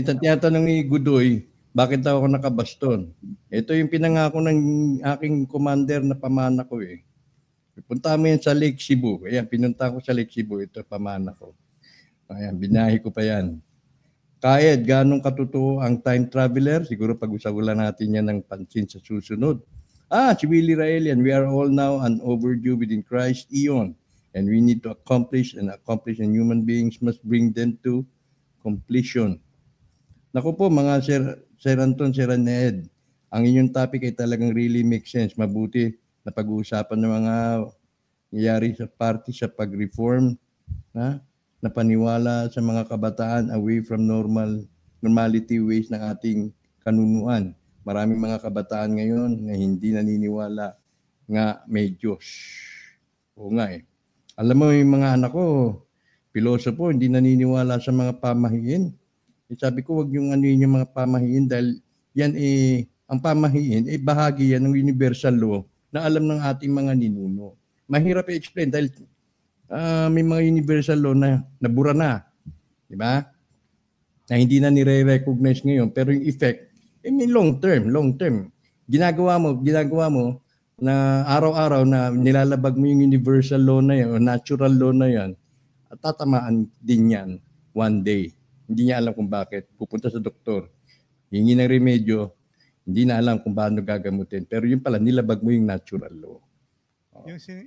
Tinatanong ni Gudoy, bakit daw ako nakabaston? Ito yung pinangako ng aking commander na pamana ko eh. Punta mo yan sa Lake Cebu. Ayan, pinunta ko sa Lake Cebu. Ito pamana ko. Ayan, binahi ko pa yan. Kaed, ganong katotoo ang time traveler? Siguro pag-usagulan natin yan ng pansin sa susunod. Si Willie Raelian, we are all now an overdue within Christ eon. And we need to accomplish, and human beings must bring them to completion. Naku po mga Sir Anton, Sir Ned, ang inyong topic ay talagang really makes sense. Mabuti na pag-uusapan ng mga nangyayari sa party sa pag-reform na paniwala sa mga kabataan away from normality ways ng ating kanunuan. Maraming mga kabataan ngayon na hindi naniniwala nga may Diyos. Oo nga eh. Alam mo yung mga anak ko, pilosopo, hindi naniniwala sa mga pamahiin. Sabi ko, wag yung yung mga pamahiin dahil yan ang pamahiin, bahagi yan ng universal law na alam ng ating mga ninuno. Mahirap i-explain dahil may mga universal law na nabura na. Di ba? Na hindi na nire-recognize ngayon. Pero yung effect, long term. Ginagawa mo na araw-araw na nilalabag mo yung universal law na yan o natural law na yan, at tatamaan din yan one day. Hindi niya alam kung bakit. Pupunta sa doktor, hingi ng remedyo, hindi na alam kung paano gagamutin. Pero yun pala, nilabag mo yung natural law.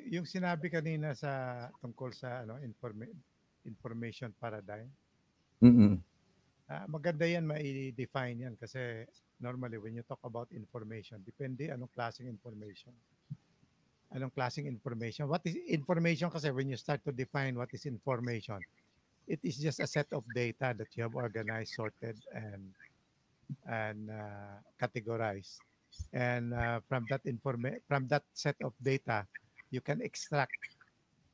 Yung sinabi kanina sa tungkol sa information paradigm, maganda yan ma-define yan kasi normally when you talk about information, depende anong klaseng information. What is information kasi when you start to define what is information, it is just a set of data that you have organized, sorted, and categorized. And from that set of data, you can extract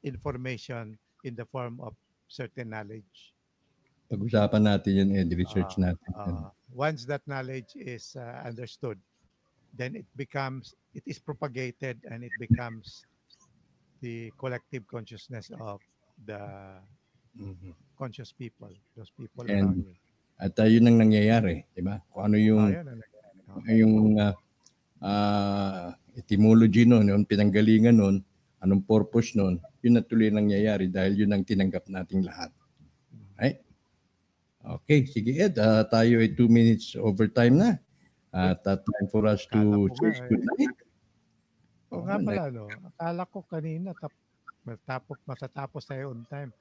information in the form of certain knowledge. Pag-usapan natin yan, research natin. Once that knowledge is understood, then it is propagated and it becomes the collective consciousness of the conscious people, those people around you. At yun ang nangyayari, di ba? Kung ano yung etymology nun, yung pinanggalingan nun, anong purpose nun, yun na tuloy nangyayari dahil yun ang tinanggap nating lahat. Right? Okay, sige Ed, tayo ay 2 minutes overtime na. At time for us to say good night. O nga pala, akala ko kanina matatapos tayo on time.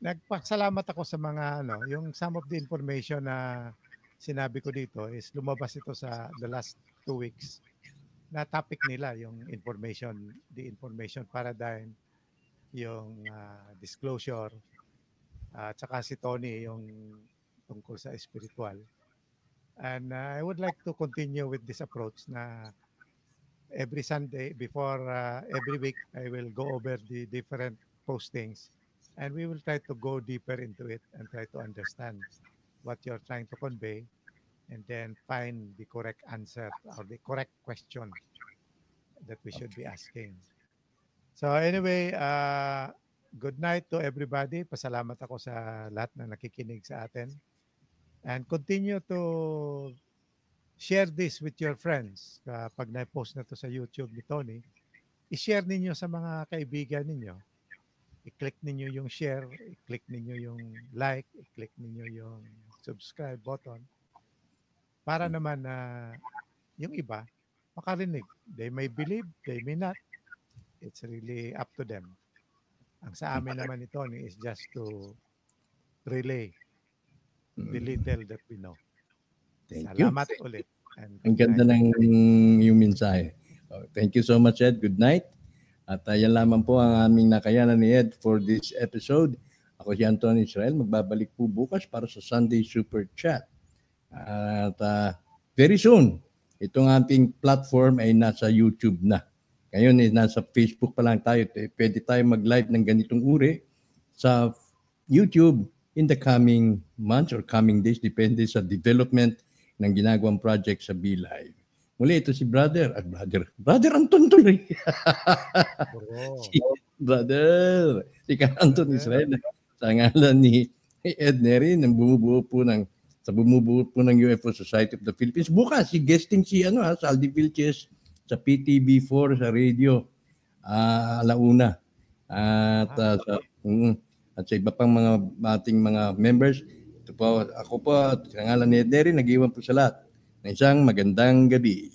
Nagpasalamat ako sa mga yung some of the information na sinabi ko dito is lumabas ito sa the last 2 weeks na topic nila, yung the information paradigm, yung disclosure, at saka si Tony yung tungkol sa spiritual. And I would like to continue with this approach na every Sunday before every week I will go over the different postings and we will try to go deeper into it and try to understand what you're trying to convey and then find the correct answer or the correct question that we should be asking. So anyway, good night to everybody. Pasalamat ako sa lahat na nakikinig sa atin. And continue to share this with your friends. Pag na-post na to sa YouTube ni Tony, i-share ninyo sa mga kaibigan ninyo. I-click ninyo yung share, i-click ninyo yung like, i-click ninyo yung subscribe button para naman na yung iba makarinig. They may believe, they may not. It's really up to them. Ang sa amin naman ni Tony is just to relay the little that we know. Salamat ulit. Ang ganda ng yung mensahe. Thank you so much, Ed. Good night. At yan lamang po ang aming nakayanan ni Ed for this episode. Ako si Anton Israel. Magbabalik po bukas para sa Sunday Super Chat. At very soon, itong ating platform ay nasa YouTube na. Ngayon nasa Facebook pa lang tayo. Pwede tayo mag-live ng ganitong uri sa YouTube in the coming months or coming days, depende sa development ng ginagawang project sa BeLive. Muli, ito si Brother Anton tuloy. Si Brother, si Anton Israel, sa ngalan ni Ed Neri, sa bumubuo po ng UFO Society of the Philippines. Bukas, si guesting si Saldi Vilches sa PTV4 sa radio, alauna. At sa iba pang mga ating mga members, ito po, ako po, sa ngalan ni Ed Neri, nag-iwan po sa lahat ng isang magandang gabi.